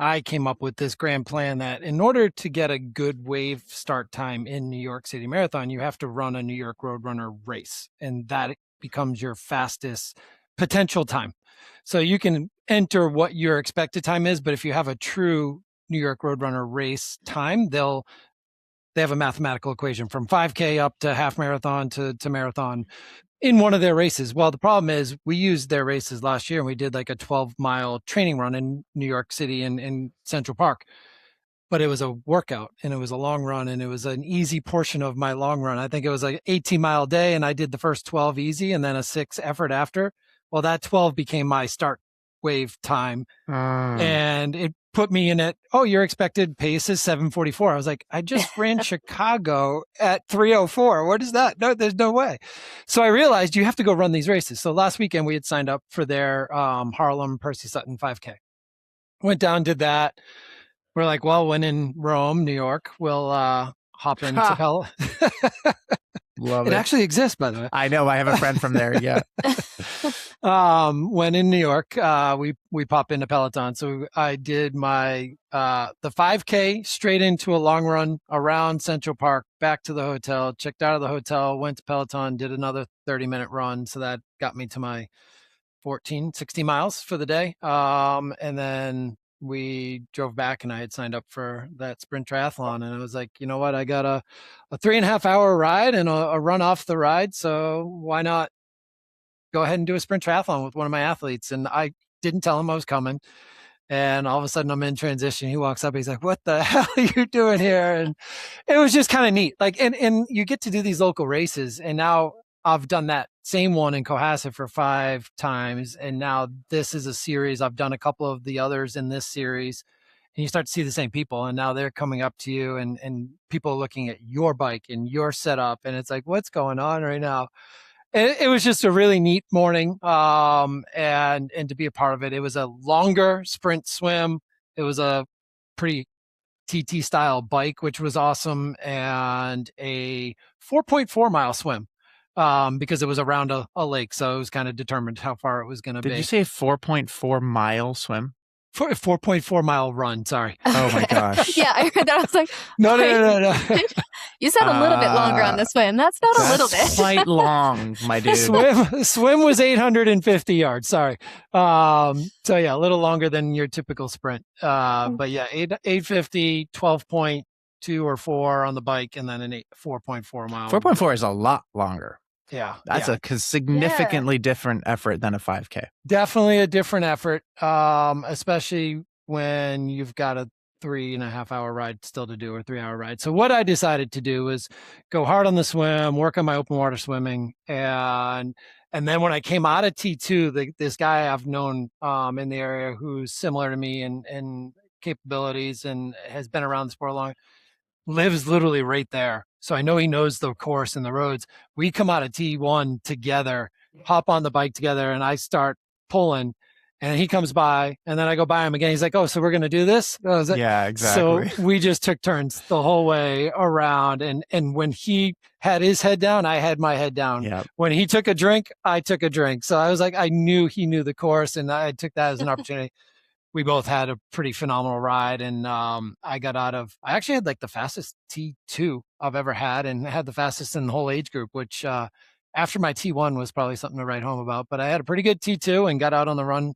I came up with this grand plan that in order to get a good wave start time in New York City Marathon, you have to run a New York Roadrunner race, and that becomes your fastest potential time. So you can enter what your expected time is, but if you have a true New York Roadrunner race time, they have a mathematical equation from 5K up to half marathon to marathon in one of their races. Well, the problem is we used their races last year and we did like a 12-mile training run in New York City in Central Park. But it was a workout and it was a long run and it was an easy portion of my long run. I think it was like 18-mile day and I did the first 12 easy and then a 6 effort after. Well, that 12 became my start wave time. And it put me in at, your expected pace is 7:44. I was like, I just ran Chicago at 3:04. What is that? No, there's no way. So I realized you have to go run these races. So last weekend we had signed up for their Harlem Percy Sutton 5K. Went down, did that. We're like, well, when in Rome, New York, we'll hop into hell. Love it. It actually exists, by the way. I know. I have a friend from there. Yeah. When in New York, we pop into Peloton. So I did my the 5K straight into a long run around Central Park, back to the hotel, checked out of the hotel, went to Peloton, did another 30-minute run. So that got me to my 16 miles for the day. And then we drove back and I had signed up for that sprint triathlon. And I was like, you know what? I got a 3.5-hour ride and a run off the ride. So why not go ahead and do a sprint triathlon with one of my athletes? And I didn't tell him I was coming. And all of a sudden I'm in transition. He walks up, he's like, what the hell are you doing here? And it was just kind of neat. Like, and you get to do these local races. And now I've done that same one in Cohasset for 5 times. And now this is a series. I've done a couple of the others in this series. And you start to see the same people. And now they're coming up to you and people are looking at your bike and your setup. And it's like, what's going on right now? It was just a really neat morning, and to be a part of it. It was a longer sprint swim. It was a pretty TT style bike, which was awesome, and a 4.4 mile swim, because it was around a lake, so it was kind of determined how far it was going to be. Did you say 4.4 mile swim? 4.4 mile run. Sorry. Oh my gosh. Yeah, I heard that. I was like, No. You said a little bit longer on the swim. That's not a little bit. Quite long, my dude. Swim was 850 yards. Sorry. So yeah, a little longer than your typical sprint. But yeah, 850, 12.2 or 4 on the bike, and then 4.4 mile. 4.4 is a lot longer. Yeah. That's a significantly different effort than a 5K. Definitely a different effort, especially when you've got a 3.5 hour ride still to do, or 3-hour ride. So what I decided to do was go hard on the swim, work on my open water swimming. And then when I came out of T2, this guy I've known in the area who's similar to me in capabilities and has been around the sport long, lives literally right there. So I know he knows the course and the roads. We come out of T1 together, hop on the bike together, and I start pulling. And he comes by, and then I go by him again. He's like, "Oh, so we're going to do this?" I was like, Yeah, exactly. So we just took turns the whole way around. And when he had his head down, I had my head down. Yep. When he took a drink, I took a drink. So I was like, I knew he knew the course, and I took that as an opportunity. We both had a pretty phenomenal ride, and I actually had like the fastest T2 I've ever had, and had the fastest in the whole age group, which after my T1 was probably something to write home about. But I had a pretty good T2 and got out on the run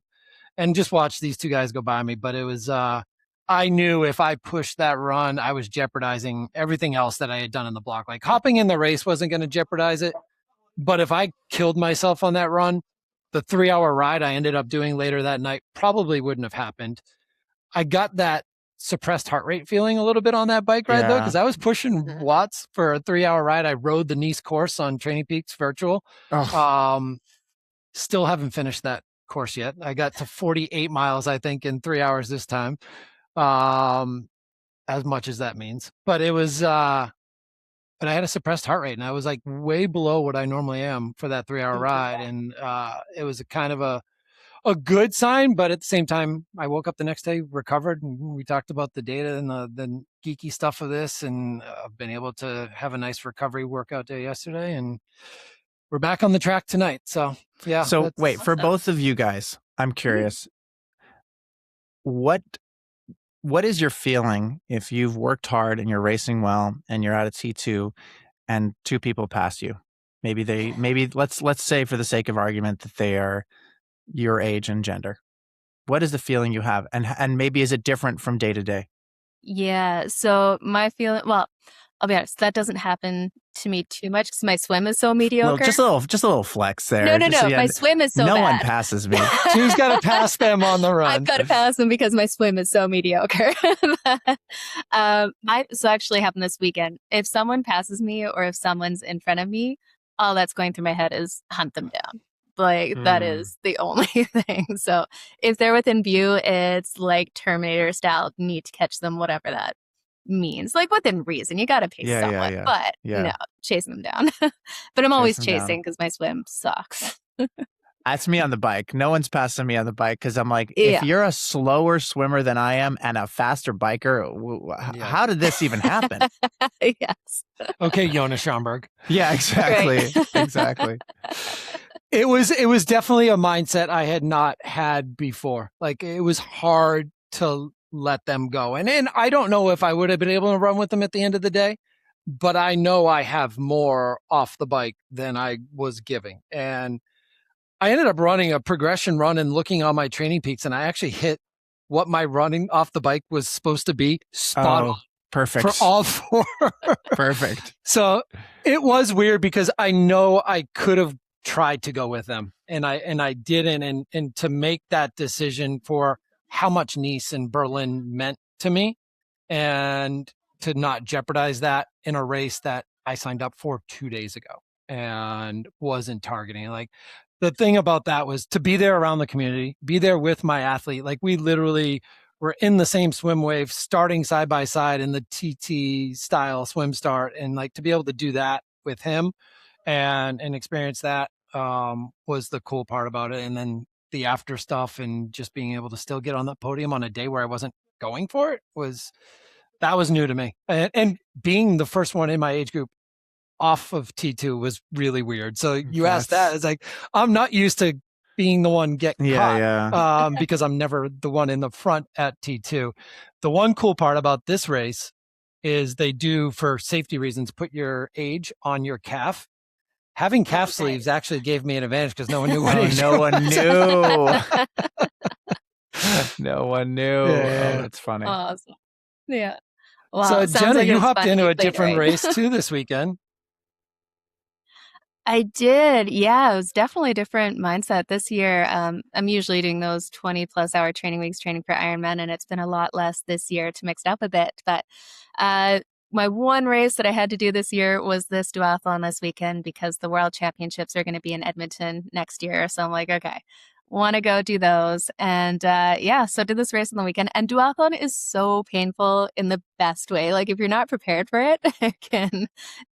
and just watched these two guys go by me. But it was, I knew if I pushed that run, I was jeopardizing everything else that I had done in the block. Like hopping in the race wasn't going to jeopardize it. But if I killed myself on that run, the 3-hour ride I ended up doing later that night probably wouldn't have happened. I got that suppressed heart rate feeling a little bit on that bike ride though, because I was pushing watts for a 3-hour ride. I rode the Nice course on Training Peaks virtual. Still haven't finished that course yet. I got to 48 miles, I think, in 3 hours this time. As much as that means, but it was, but I had a suppressed heart rate, and I was like way below what I normally am for that 3-hour ride. And it was a kind of a good sign, but at the same time, I woke up the next day, recovered, and we talked about the data and the geeky stuff of this, and I've been able to have a nice recovery workout day yesterday, and we're back on the track tonight. So yeah. So wait, for both of you guys, I'm curious, what is your feeling if you've worked hard and you're racing well and you're at a T2 and two people pass you? Maybe let's say for the sake of argument that they are your age and gender. What is the feeling you have? And maybe is it different from day to day? Yeah. So my feeling, well, I'll be honest, that doesn't happen to me too much because my swim is so mediocre. Just a little flex there. No. My swim is so bad. No one passes me. She's got to pass them on the run. I've got to pass them because my swim is so mediocre. So actually happened this weekend. If someone passes me or if someone's in front of me, all that's going through my head is hunt them down. Like that is the only thing. So if they're within view, it's like Terminator style, need to catch them, whatever that means, like within reason. You got to pace someone, but no, chasing them down. But I'm always chasing because my swim sucks. That's me on the bike. No one's passing me on the bike because I'm like, if you're a slower swimmer than I am and a faster biker, how did this even happen? Yes. Okay, Jonas Schomburg. Yeah, exactly. Right. Exactly. It was definitely a mindset I had not had before. Like it was hard to let them go. And I don't know if I would have been able to run with them at the end of the day, but I know I have more off the bike than I was giving. And I ended up running a progression run and looking on my Training Peaks, and I actually hit what my running off the bike was supposed to be spot on. Perfect. For all four. Perfect. So it was weird because I know I could have tried to go with them and I didn't. And to make that decision for how much Nice and Berlin meant to me and to not jeopardize that in a race that I signed up for 2 days ago and wasn't targeting. Like the thing about that was to be there around the community, be there with my athlete. Like we literally were in the same swim wave, starting side by side in the TT style swim start. And like to be able to do that with him and experience that was the cool part about it. And then the after stuff and just being able to still get on that podium on a day where I wasn't going for it was new to me. And being the first one in my age group off of T2 was really weird. So you asked that, it's like, I'm not used to being the one getting caught because I'm never the one in the front at T2. The one cool part about this race is they do, for safety reasons, put your age on your calf. Having calf sleeves actually gave me an advantage because no one knew what age. No one knew. No one knew. Yeah. Oh, that's funny. Awesome. Yeah. Wow. So Jenna, like you hopped into a later, different right? race too this weekend. I did. Yeah, it was definitely a different mindset this year. I'm usually doing those 20 plus hour training weeks training for Ironman, and it's been a lot less this year to mix it up a bit. But my one race that I had to do this year was this duathlon this weekend because the World Championships are going to be in Edmonton next year. So I'm like, okay, want to go do those. And so did this race on the weekend. And duathlon is so painful in the best way. Like if you're not prepared for it, it can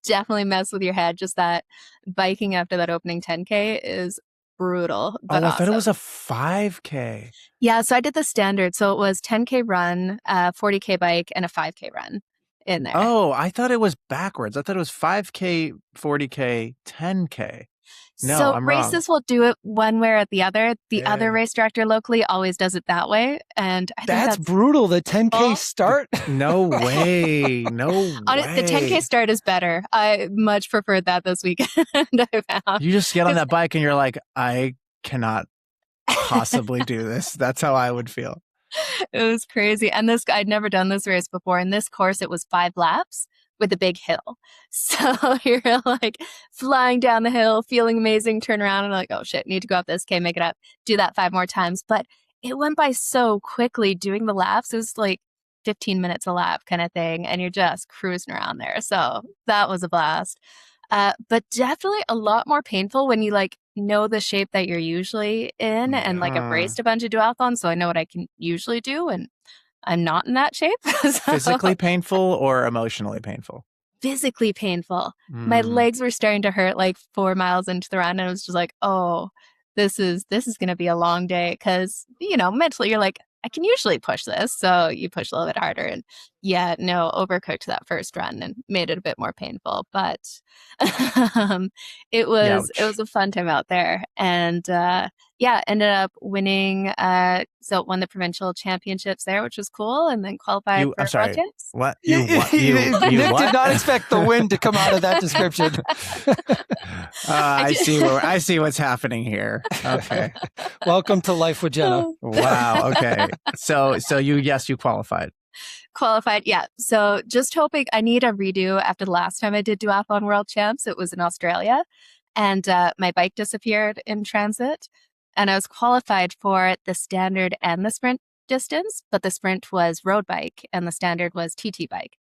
definitely mess with your head. Just that biking after that opening 10K is brutal, but I thought it was a awesome. 5K. Yeah, so I did the standard. So it was 10K run, 40K bike, and a 5K run in there. Oh, I thought it was backwards. I thought it was 5K, 40K, 10K. No, So I'm races wrong. will do it one way or the other. The other Yeah. race director locally always does it that way. And I think That's that's brutal. The 10K Oh. start. No way. No the 10K way. start is better. I much preferred that this weekend. I found. You just get on that bike and you're like, I cannot possibly do this. That's how I would feel. It was crazy. And I'd never done this race before. In this course, it was 5 laps with a big hill. So you're like flying down the hill, feeling amazing, turn around and like, oh shit, need to go up this. Okay, make it up. Do that 5 more times. But it went by so quickly doing the laps. It was like 15 minutes a lap kind of thing. And you're just cruising around there. So that was a blast. But definitely a lot more painful when you like know the shape that you're usually in and like I've raced a bunch of duathlons, so I know what I can usually do and I'm not in that shape. So, Physically painful or emotionally painful? physically painful. My legs were starting to hurt like 4 miles into the run and I was just like, oh, this is going to be a long day because, you know, mentally you're like, I can usually push this. So you push a little bit harder and overcooked that first run and made it a bit more painful. But it was a fun time out there. And ended up winning. So won the provincial championships there, which was cool. And then qualified for World Champs. What? Nick did not expect the win to come out of that description. I see what's happening here. Okay. Welcome to Life with Jenna. Wow. Okay. So you qualified. Qualified, yeah. So just hoping. I need a redo after the last time I did Duathlon World Champs. It was in Australia. And my bike disappeared in transit. And I was qualified for the standard and the sprint distance, but the sprint was road bike and the standard was TT bike.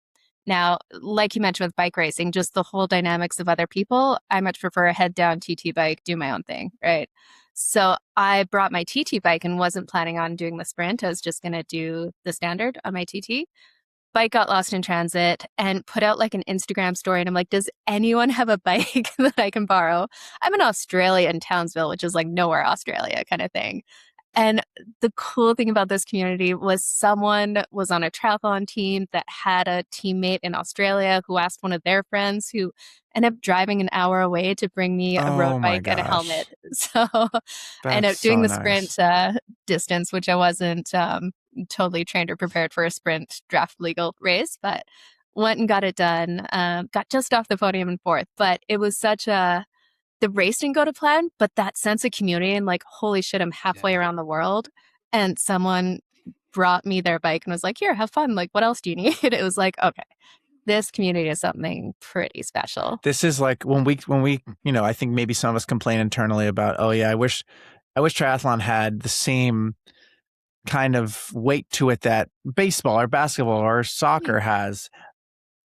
Now, like you mentioned with bike racing, just the whole dynamics of other people, I much prefer a head down TT bike, do my own thing, right? So I brought my TT bike and wasn't planning on doing the sprint. I was just going to do the standard on my TT. Bike got lost in transit and put out like an Instagram story. And I'm like, does anyone have a bike that I can borrow? I'm in Australia in Townsville, which is like nowhere Australia kind of thing. And the cool thing about this community was someone was on a triathlon team that had a teammate in Australia who asked one of their friends who ended up driving an hour away to bring me a road bike and a helmet. So I ended up doing the sprint distance, which I wasn't totally trained or prepared for a sprint draft legal race, but went and got it done. Got just off the podium in 4th, but it was the race didn't go to plan, but that sense of community and like, holy shit, I'm halfway around the world. And someone brought me their bike and was like, here, have fun. Like, what else do you need? It was like, okay, this community is something pretty special. This is like when we, you know, I think maybe some of us complain internally about, oh yeah, I wish triathlon had the same kind of weight to it that baseball or basketball or soccer has.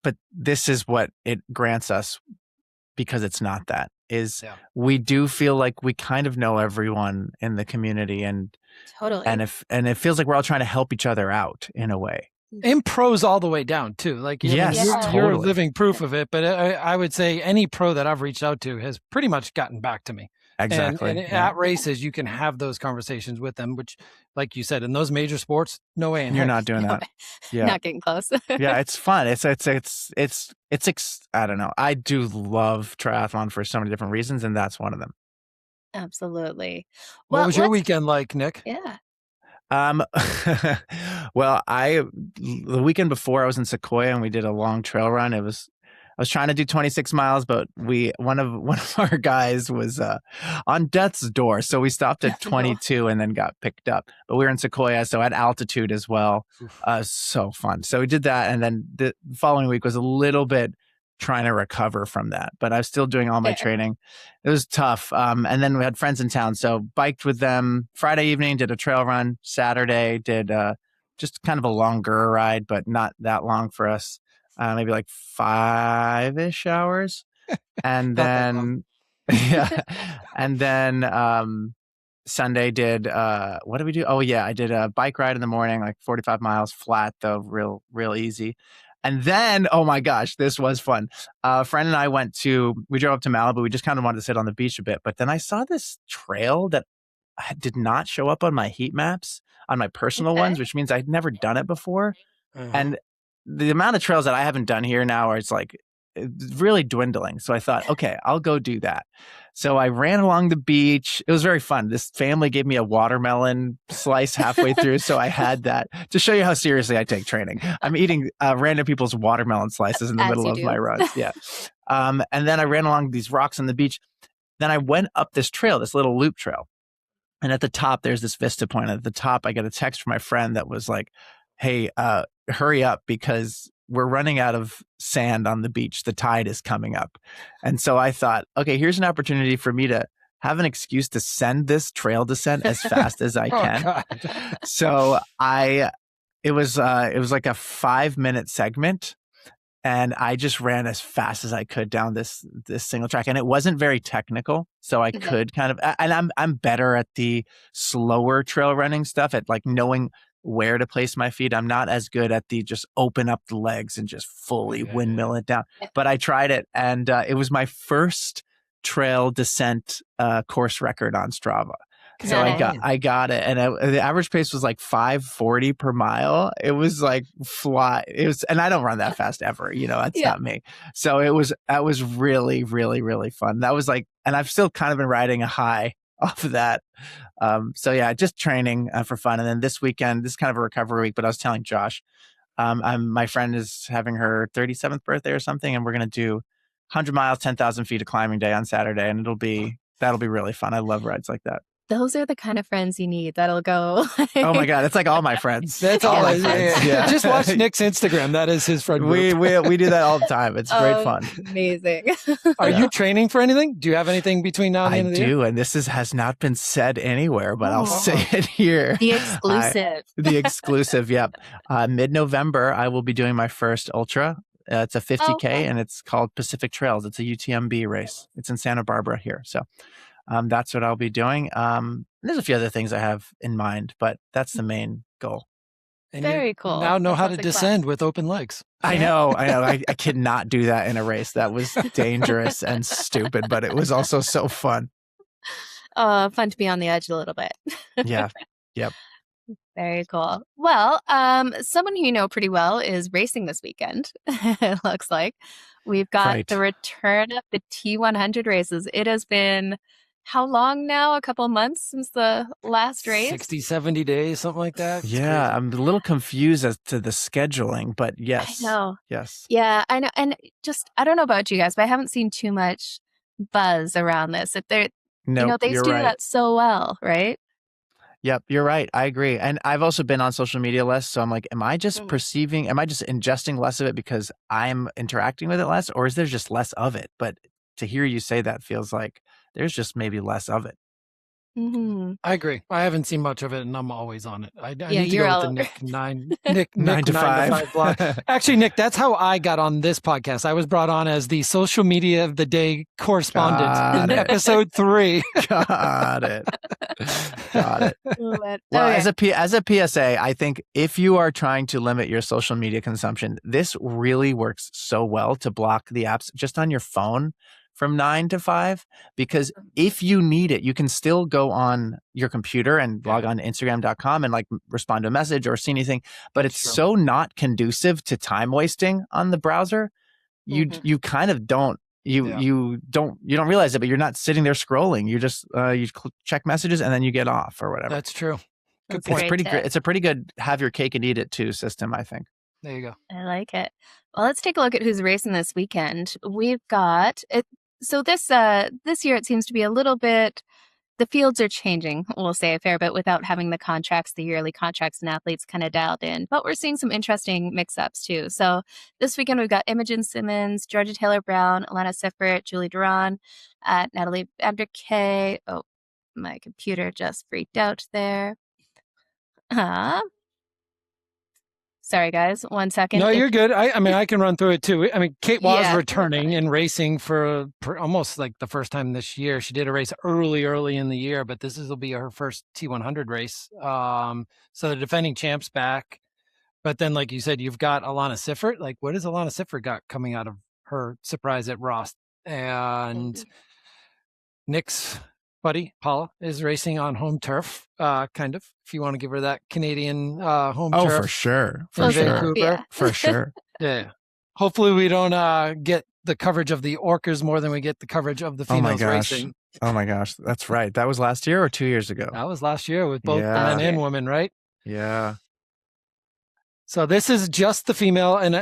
But this is what it grants us because it's not that. We do feel like we kind of know everyone in the community and totally. And it feels like we're all trying to help each other out in a way. And pros all the way down too. Like, you're living proof of it. But I would say any pro that I've reached out to has pretty much gotten back to me. Exactly. And at races, you can have those conversations with them, which, like you said, in those major sports, no way in You're heck. not doing that. Yeah. Not getting close. Yeah, it's fun. It's I don't know. I do love triathlon for so many different reasons, and that's one of them. Absolutely. What was your weekend like, Nick? Yeah. Well, the weekend before I was in Sequoia and we did a long trail run. I was trying to do 26 miles, but one of our guys was on death's door, so we stopped at 22 and then got picked up. But we were in Sequoia, so at altitude as well. So fun. So we did that, and then the following week was a little bit trying to recover from that, but I was still doing all my training. It was tough. And then we had friends in town, so biked with them Friday evening, did a trail run. Saturday did just kind of a longer ride, but not that long for us. Maybe like 5-ish hours. And then, and then Sunday did, what did we do? Oh yeah, I did a bike ride in the morning, like 45 miles flat though, real easy. And then, oh my gosh, this was fun. A friend and I we drove up to Malibu. We just kind of wanted to sit on the beach a bit. But then I saw this trail that did not show up on my heat maps, on my personal ones, which means I'd never done it before. And the amount of trails that I haven't done here now is like really dwindling. So I thought, okay, I'll go do that. So I ran along the beach. It was very fun. This family gave me a watermelon slice halfway through. So I had that to show you how seriously I take training. I'm eating random people's watermelon slices in the middle of my runs. Yeah. And then I ran along these rocks on the beach. Then I went up this trail, this little loop trail. And at the top, there's this vista point. At the top, I got a text from my friend that was like, hey, hurry up because we're running out of sand on the beach. The tide is coming up. And so I thought, okay, here's an opportunity for me to have an excuse to send this trail descent as fast as I can. So it was like a 5-minute segment. And I just ran as fast as I could down this single track, and it wasn't very technical, so I could kind of. And I'm better at the slower trail running stuff, at like knowing where to place my feet. I'm not as good at the just open up the legs and just fully windmill it down. But I tried it, and it was my first trail descent course record on Strava. So I got it, and the average pace was like 5:40 per mile. It was like and I don't run that fast ever, that's not me. So that was really, really, really fun. That was like, and I've still kind of been riding a high off of that. So yeah, just training for fun. And then this weekend, this is kind of a recovery week, but I was telling Josh, my friend is having her 37th birthday or something, and we're going to do 100 miles, 10,000 feet of climbing day on Saturday. And that'll be really fun. I love rides like that. Those are the kind of friends you need that'll go. Oh my God. It's like all my friends. That's all my friends. Yeah. Just watch Nick's Instagram. That is his friend group. We do that all the time. It's great fun. Amazing. Are you training for anything? Do you have anything between now and the end of the year? I do. And this has not been said anywhere, but I'll say it here. The exclusive. The exclusive. Yep. Mid-November, I will be doing my first ultra. It's a 50K and it's called Pacific Trails. It's a UTMB race. It's in Santa Barbara here. So that's what I'll be doing. There's a few other things I have in mind, but that's the main goal. And very cool. Now know how to descend with open legs. I know. I could not do that in a race. That was dangerous and stupid, but it was also so fun. Fun to be on the edge a little bit. Yeah. Yep. Very cool. Well, someone who you know pretty well is racing this weekend. It looks like we've got the return of the T100 races. It has been how long now? A couple of months since the last race? 60, 70 days, something like that. Yeah, I'm a little confused as to the scheduling, but yes. I know. Yes. Yeah, I know. And just, I don't know about you guys, but I haven't seen too much buzz around this. If they're, they do that so well, right? Yep, you're right. I agree. And I've also been on social media less. So I'm like, am I just ingesting less of it because I'm interacting with it less? Or is there just less of it? But to hear you say that feels like there's just maybe less of it. Mm-hmm. I agree. I haven't seen much of it, and I'm always on it. I need to you're go all with the Nick 9 to 5 block. Actually, Nick, that's how I got on this podcast. I was brought on as the social media of the day correspondent in episode 3. Got it. Well, as a PSA, I think if you are trying to limit your social media consumption, this really works so well to block the apps just on your phone from 9 to 5, because if you need it, you can still go on your computer and log on to Instagram.com and like respond to a message or see anything, but it's so not conducive to time wasting on the browser. You kind of don't. You don't realize it, but you're not sitting there scrolling. You just check messages and then you get off or whatever. That's true. Good point. It's pretty great. It's a pretty good have your cake and eat it too system, I think. There you go. I like it. Well, let's take a look at who's racing this weekend. We've got it. So this year it seems to be a little bit. The fields are changing, we'll say a fair bit, without having the yearly contracts and athletes kind of dialed in. But we're seeing some interesting mix-ups too. So this weekend we've got Imogen Simmons, Georgia Taylor-Brown, Alana Siffert, Julie Duran, Natalie Abderkay. Oh, my computer just freaked out there. Sorry, guys. 1 second. No, you're good. I can run through it too. I mean, Kate was returning and racing for almost like the first time this year. She did a race early in the year, but will be her first T100 race. So the defending champ's back. But then, like you said, you've got Alana Siffert. Like, what has Alana Siffert got coming out of her surprise at Ross? And Nick's buddy, Paula, is racing on home turf, kind of, if you want to give her that Canadian home turf. Oh, for sure. For Vancouver. Yeah. For sure. Yeah. Hopefully we don't get the coverage of the orcas more than we get the coverage of the females racing. Oh my gosh. That's right. That was last year or 2 years ago? That was last year with both the men and women, right? Yeah. So this is just the female, and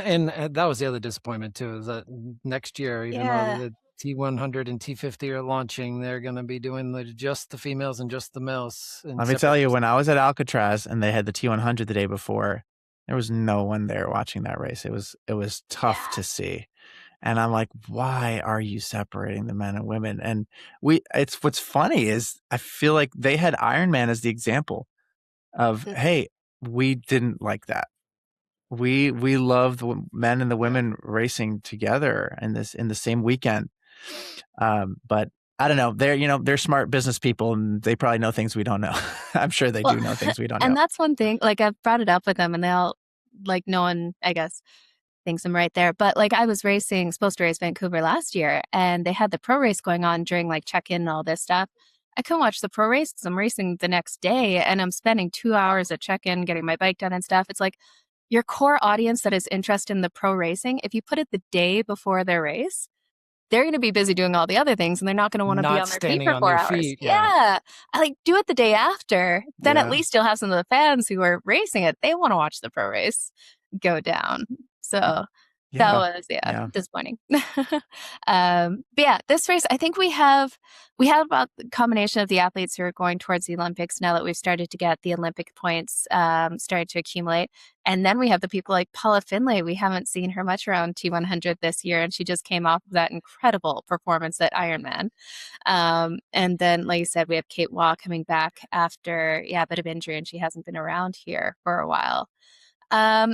that was the other disappointment too, is that next year, even though the T100 and T50 are launching, they're going to be doing just the females and just the males. Let me tell you, when I was at Alcatraz and they had the T100 the day before, there was no one there watching that race. It was tough to see. And I'm like, why are you separating the men and women? And what's funny is I feel like they had Ironman as the example of, hey, we didn't like that. We love the men and the women racing together in the same weekend. But I don't know. They're smart business people and they probably know things we don't know. I'm sure they do know things we don't know. And that's one thing, like I've brought it up with them and they all, like, no one, I guess, thinks I'm right there. But like I was supposed to race Vancouver last year and they had the pro race going on during like check-in and all this stuff. I couldn't watch the pro race because I'm racing the next day and I'm spending 2 hours at check-in getting my bike done and stuff. It's like your core audience that is interested in the pro racing, if you put it the day before their race, they're going to be busy doing all the other things and they're not going to want to be on their feet for 4 hours. Yeah. I like do it the day after. Then at least you'll have some of the fans who are racing it. They want to watch the pro race go down. So that was disappointing. But yeah, this race, I think we have about the combination of the athletes who are going towards the Olympics now that we've started to get the Olympic points started to accumulate. And then we have the people like Paula Findlay. We haven't seen her much around T100 this year, and she just came off of that incredible performance at Ironman. And then, like you said, we have Kate Waugh coming back after a bit of injury, and she hasn't been around here for a while.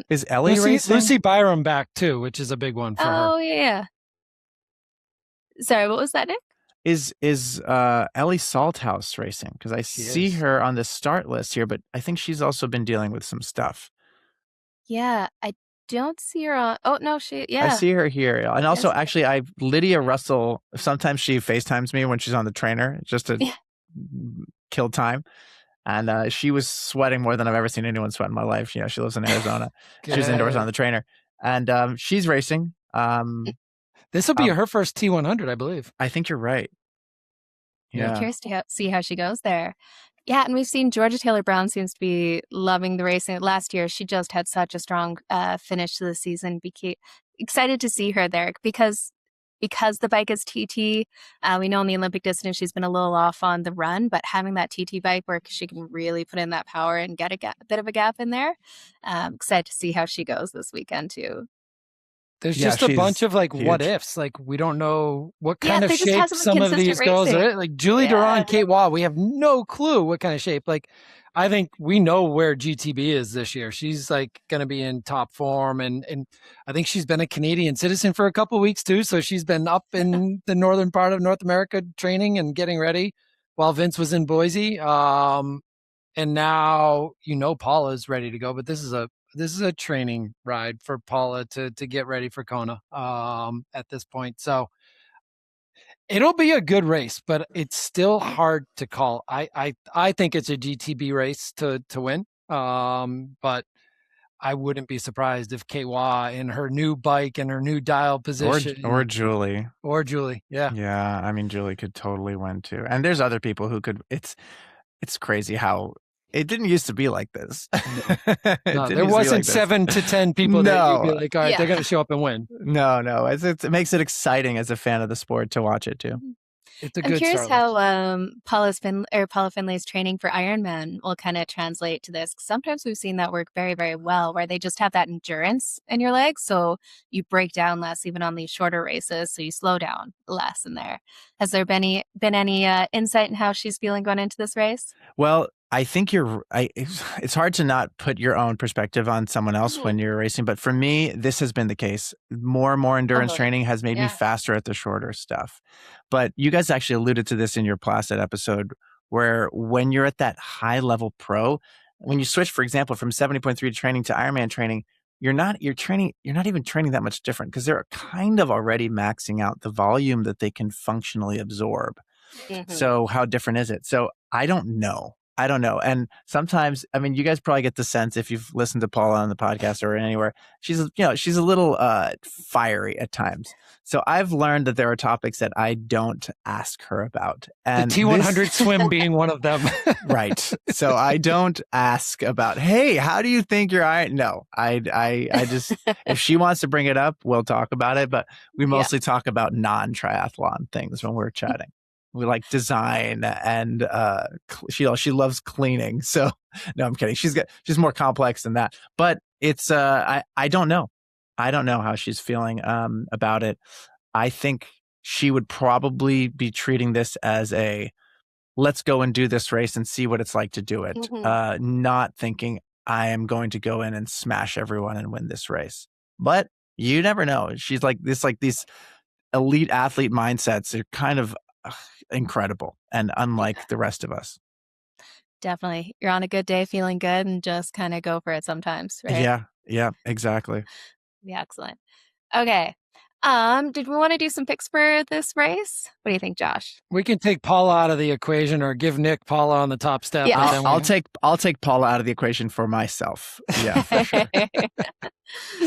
Is Ellie racing? Lucy Byram back too, which is a big one for her. Oh yeah. Sorry, what was that, Nick? Is Ellie Salthouse racing? Because I see her on the start list here, but I think she's also been dealing with some stuff. Yeah, I don't see her on. Oh no, I see her here, and also actually, Lydia Russell. Sometimes she FaceTimes me when she's on the trainer just to kill time. And she was sweating more than I've ever seen anyone sweat in my life. She lives in Arizona. She's indoors on the trainer. And she's racing. This will be her first T100, I believe. I think you're right. Yeah. I'm curious to see how she goes there. Yeah, and we've seen Georgia Taylor-Brown seems to be loving the racing. Last year, she just had such a strong finish to the season. Excited to see her there because the bike is TT, we know in the Olympic distance she's been a little off on the run, but having that TT bike where she can really put in that power and get a bit of a gap in there, excited to see how she goes this weekend too. There's just a bunch of like huge what ifs. Like we don't know what kind of shape some of these girls are. Like Julie Duran, Kate Waugh, we have no clue what kind of shape. Like I think we know where GTB is this year. She's like going to be in top form. And I think she's been a Canadian citizen for a couple of weeks too. So she's been up in the northern part of North America training and getting ready while Vince was in Boise. And now, Paula's ready to go, but this is a training ride for Paula to get ready for Kona at this point. So it'll be a good race, but it's still hard to call. I think it's a GTB race to win. But I wouldn't be surprised if Kate Waugh in her new bike and her new dial position. Or Julie. Yeah. Yeah. I mean, Julie could totally win too. And there's other people who could. It's crazy how it didn't used to be like this. No, there wasn't 7 to 10 people that you'd be like, all right, they're going to show up and win. No. It makes it exciting as a fan of the sport to watch it too. It's a good I'm curious how Paula Findlay's training for Ironman will kind of translate to this. Sometimes we've seen that work very, very well, where they just have that endurance in your legs, so you break down less even on these shorter races, so you slow down less in there. Has there been any insight in how she's feeling going into this race? Well, I think it's hard to not put your own perspective on someone else when you're racing. But for me, this has been the case. More and more endurance training has made me faster at the shorter stuff. But you guys actually alluded to this in your Placid episode, where when you're at that high level pro, when you switch, for example, from 70.3 training to Ironman training, you're not even training that much different because they're kind of already maxing out the volume that they can functionally absorb. Mhm. So how different is it? So I don't know. And sometimes, I mean, you guys probably get the sense if you've listened to Paula on the podcast or anywhere, she's a little fiery at times. So I've learned that there are topics that I don't ask her about. And the T100 swim being one of them. Right. So I don't ask about, hey, how do you think you're iron? No, I just, if she wants to bring it up, we'll talk about it. But we mostly talk about non-triathlon things when we're chatting. We like design and she loves cleaning. So no, I'm kidding. She's more complex than that. But it's I don't know. I don't know how she's feeling about it. I think she would probably be treating this as a let's go and do this race and see what it's like to do it. Not thinking I am going to go in and smash everyone and win this race. But you never know. She's like these elite athlete mindsets are kind of incredible and unlike the rest of us. Definitely. You're on a good day, feeling good, and just kind of go for it sometimes, right? Yeah, exactly. Yeah, excellent. Okay. Did we want to do some picks for this race? What do you think, Josh? We can take Paula out of the equation or give Nick Paula on the top step. Yeah. I'll take Paula out of the equation for myself. Yeah, for sure.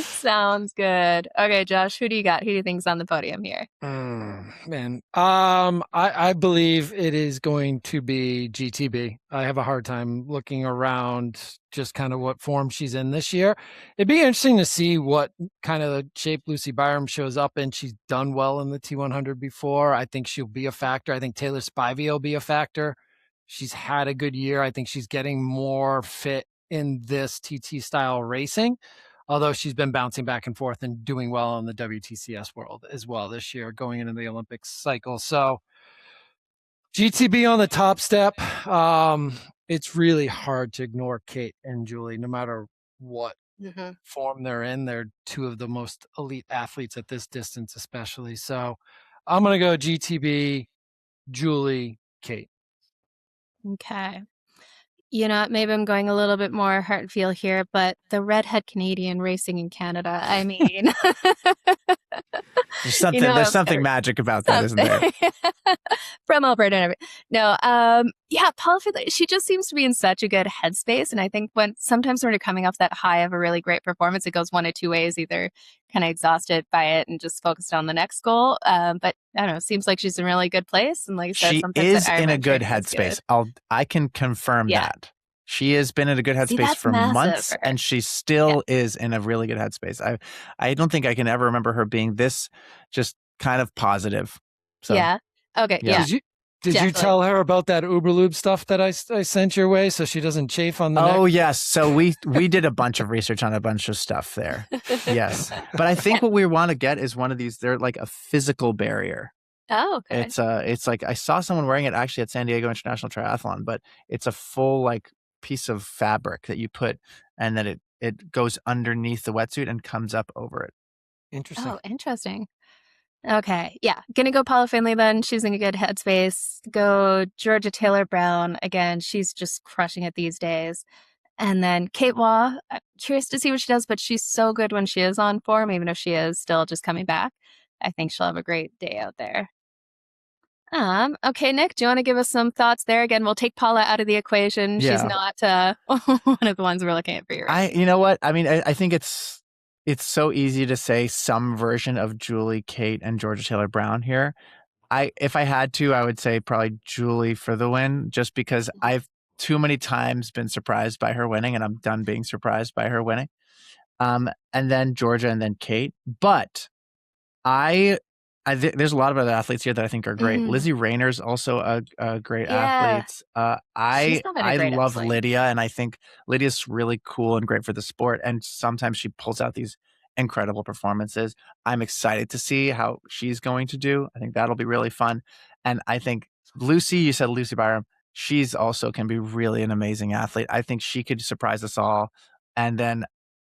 Sounds good. Okay, Josh, who do you got? Who do you think's on the podium here? Man, I believe it is going to be GTB. I have a hard time looking around just kind of what form she's in this year. It'd be interesting to see what kind of shape Lucy Byram shows up in. She's done well in the T100 before. I think she'll be a factor. I think Taylor Spivey will be a factor. She's had a good year. I think she's getting more fit in this TT style racing, although she's been bouncing back and forth and doing well in the WTCS world as well this year, going into the Olympics cycle. So GTB on the top step. It's really hard to ignore Kate and Julie, no matter what form they're in. They're two of the most elite athletes at this distance, especially. So I'm going to go GTB, Julie, Kate. Okay. You know, maybe I'm going a little bit more heart and feel here, but the redhead Canadian racing in Canada, I mean. There's something magic about that, isn't there? From Alberta and everything. No, yeah, Paula Findlay, she just seems to be in such a good headspace. And I think sometimes when you're coming off that high of a really great performance, it goes one of two ways, either kind of exhausted by it and just focused on the next goal. But I don't know, seems like she's in a really good place. And like I said, she is in a good headspace. I can confirm that. She has been in a good headspace for months, and she still is in a really good headspace. I don't think I can ever remember her being this just kind of positive. So, yeah. Okay. Yeah. Did you tell her about that Uberlube stuff that I sent your way so she doesn't chafe on the neck? Oh, yes. So we did a bunch of research on a bunch of stuff there. Yes. But I think what we want to get is one of these. They're like a physical barrier. Oh, okay. It's like I saw someone wearing it actually at San Diego International Triathlon, but it's a full like piece of fabric that you put, and then it goes underneath the wetsuit and comes up over it. Interesting. Oh, interesting. Okay. Yeah. Gonna go Paula Findlay then. She's in a good headspace. Go Georgia Taylor Brown. Again, she's just crushing it these days. And then Kate Waugh. I'm curious to see what she does, but she's so good when she is on form, even if she is still just coming back. I think she'll have a great day out there. Okay, Nick, do you want to give us some thoughts there? Again, we'll take Paula out of the equation. Yeah. She's not one of the ones we're looking at for you. Right? You know what? I mean, I think it's so easy to say some version of Julie, Kate, and Georgia Taylor Brown here. If I had to, I would say probably Julie for the win, just because I've too many times been surprised by her winning, and I'm done being surprised by her winning. And then Georgia, and then Kate. But there's a lot of other athletes here that I think are great. Lizzie Rayner's also a great athlete. I love Lydia, and I think Lydia's really cool and great for the sport. And sometimes she pulls out these incredible performances. I'm excited to see how she's going to do. I think that'll be really fun. And I think Lucy, you said Lucy Byram, she's also can be really an amazing athlete. I think she could surprise us all. And then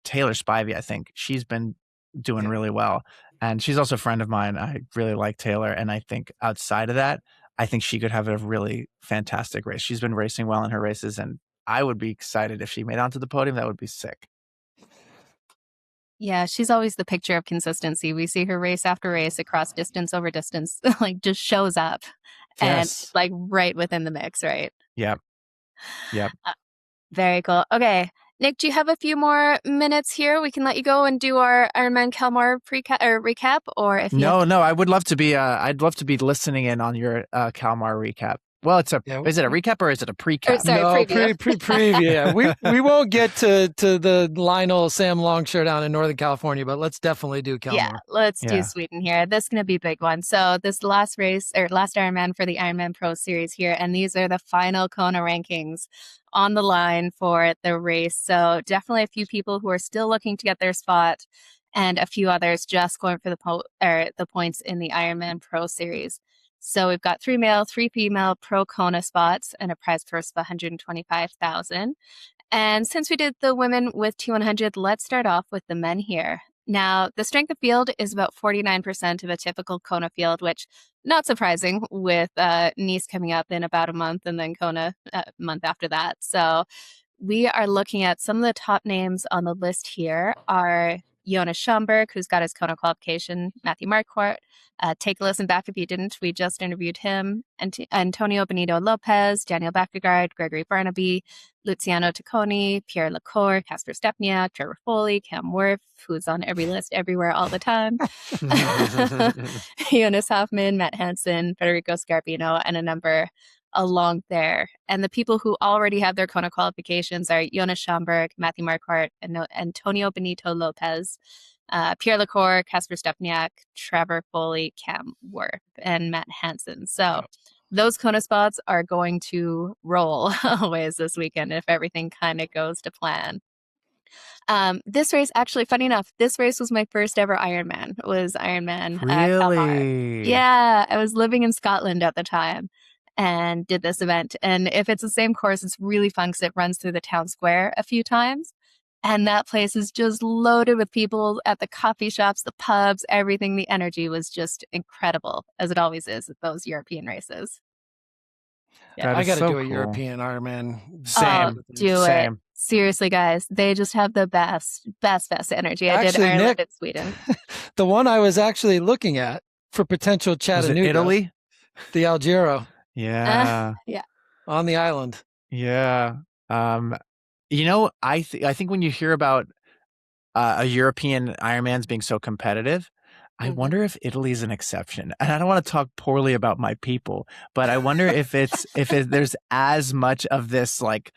Taylor Spivey, I think she's been doing really well. And she's also a friend of mine. I really like Taylor. And I think outside of that, I think she could have a really fantastic race. She's been racing well in her races, and I would be excited if she made onto the podium. That would be sick. Yeah, she's always the picture of consistency. We see her race after race across distance over distance, like just shows up and like right within the mix, right? Yep. Very cool. Okay. Nick, do you have a few more minutes here? We can let you go and do our Ironman Kalmar recap, or if you no, I would love to be. I'd love to be listening in on your Kalmar recap. Well, is it a recap or is it a pre-cap? No, preview. preview. Yeah, we won't get to the Lionel Sam Long showdown in Northern California, but let's definitely do Kalmar. Yeah, let's do Sweden here. This is going to be a big one. So this last Ironman for the Ironman Pro Series here, and these are the final Kona rankings on the line for the race. So definitely a few people who are still looking to get their spot, and a few others just going for the points in the Ironman Pro Series. So we've got 3 male, 3 female pro Kona spots and a prize purse of 125,000. And since we did the women with T100, let's start off with the men here. Now, the strength of field is about 49% of a typical Kona field, which not surprising with Nice coming up in about a month and then Kona a month after that. So we are looking at some of the top names on the list here are Jonas Schomburg, who's got his Kona qualification, Matthew Marquardt. Take a listen back if you didn't. We just interviewed him. Antonio Benito Lopez, Daniel Backergaard, Gregory Barnaby, Luciano Tacconi, Pierre Lacour, Casper Stepniak, Trevor Foley, Cam Worth, who's on every list everywhere all the time. Jonas Hoffman, Matt Hansen, Federico Scarpino, and a number along there. And the people who already have their Kona qualifications are Jonas Schomburg, Matthew Marquardt, and Antonio Benito Lopez, Pierre Lacour, Casper Stepniak, Trevor Foley, Cam Worth, and Matt Hansen. So those Kona spots are going to roll always this weekend if everything kind of goes to plan. This race, actually, funny enough, this race was my first ever Ironman. It was Ironman. Really? Yeah, I was living in Scotland at the time and did this event. And if it's the same course, it's really fun because it runs through the town square a few times. And that place is just loaded with people at the coffee shops, the pubs, everything. The energy was just incredible, as it always is at those European races. Yeah, I got to do a European Ironman. Same. It. Seriously, guys, they just have the best energy. I did Ireland Nick, in Sweden. The one I was actually looking at for potential Chattanooga. Italy? The Algero. Yeah. Yeah. On the island. Yeah. I think when you hear about a European Ironman's being so competitive, I wonder if Italy's an exception. And I don't want to talk poorly about my people, but I wonder if there's as much of this like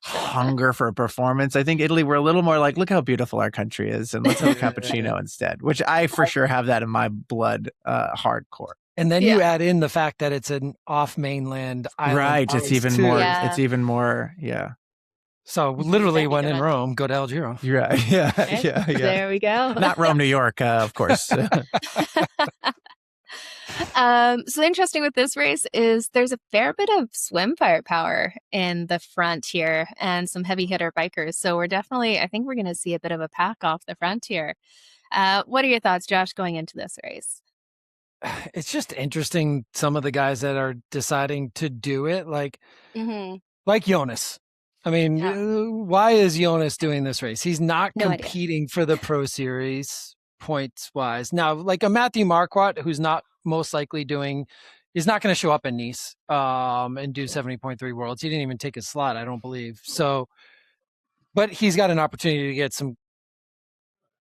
hunger for performance. I think Italy, we're a little more like, look how beautiful our country is, and let's have a cappuccino instead, which I for sure have that in my blood, hardcore. And then you add in the fact that it's an off mainland island. Right. It's even more. Yeah. It's even more. Yeah. So literally, when in Rome, go to Algero. Right. Yeah. There we go. Not Rome, New York, of course. So interesting with this race is there's a fair bit of swim firepower in the front here and some heavy hitter bikers. So I think we're going to see a bit of a pack off the front here. What are your thoughts, Josh, going into this race? It's just interesting. Some of the guys that are deciding to do it, like Jonas. I mean, why is Jonas doing this race? He's not competing for the Pro Series points wise. Now, like a Matthew Marquardt, who's not most likely he's not going to show up in Nice and do 70.3 Worlds. He didn't even take his slot, I don't believe. So, but he's got an opportunity to get some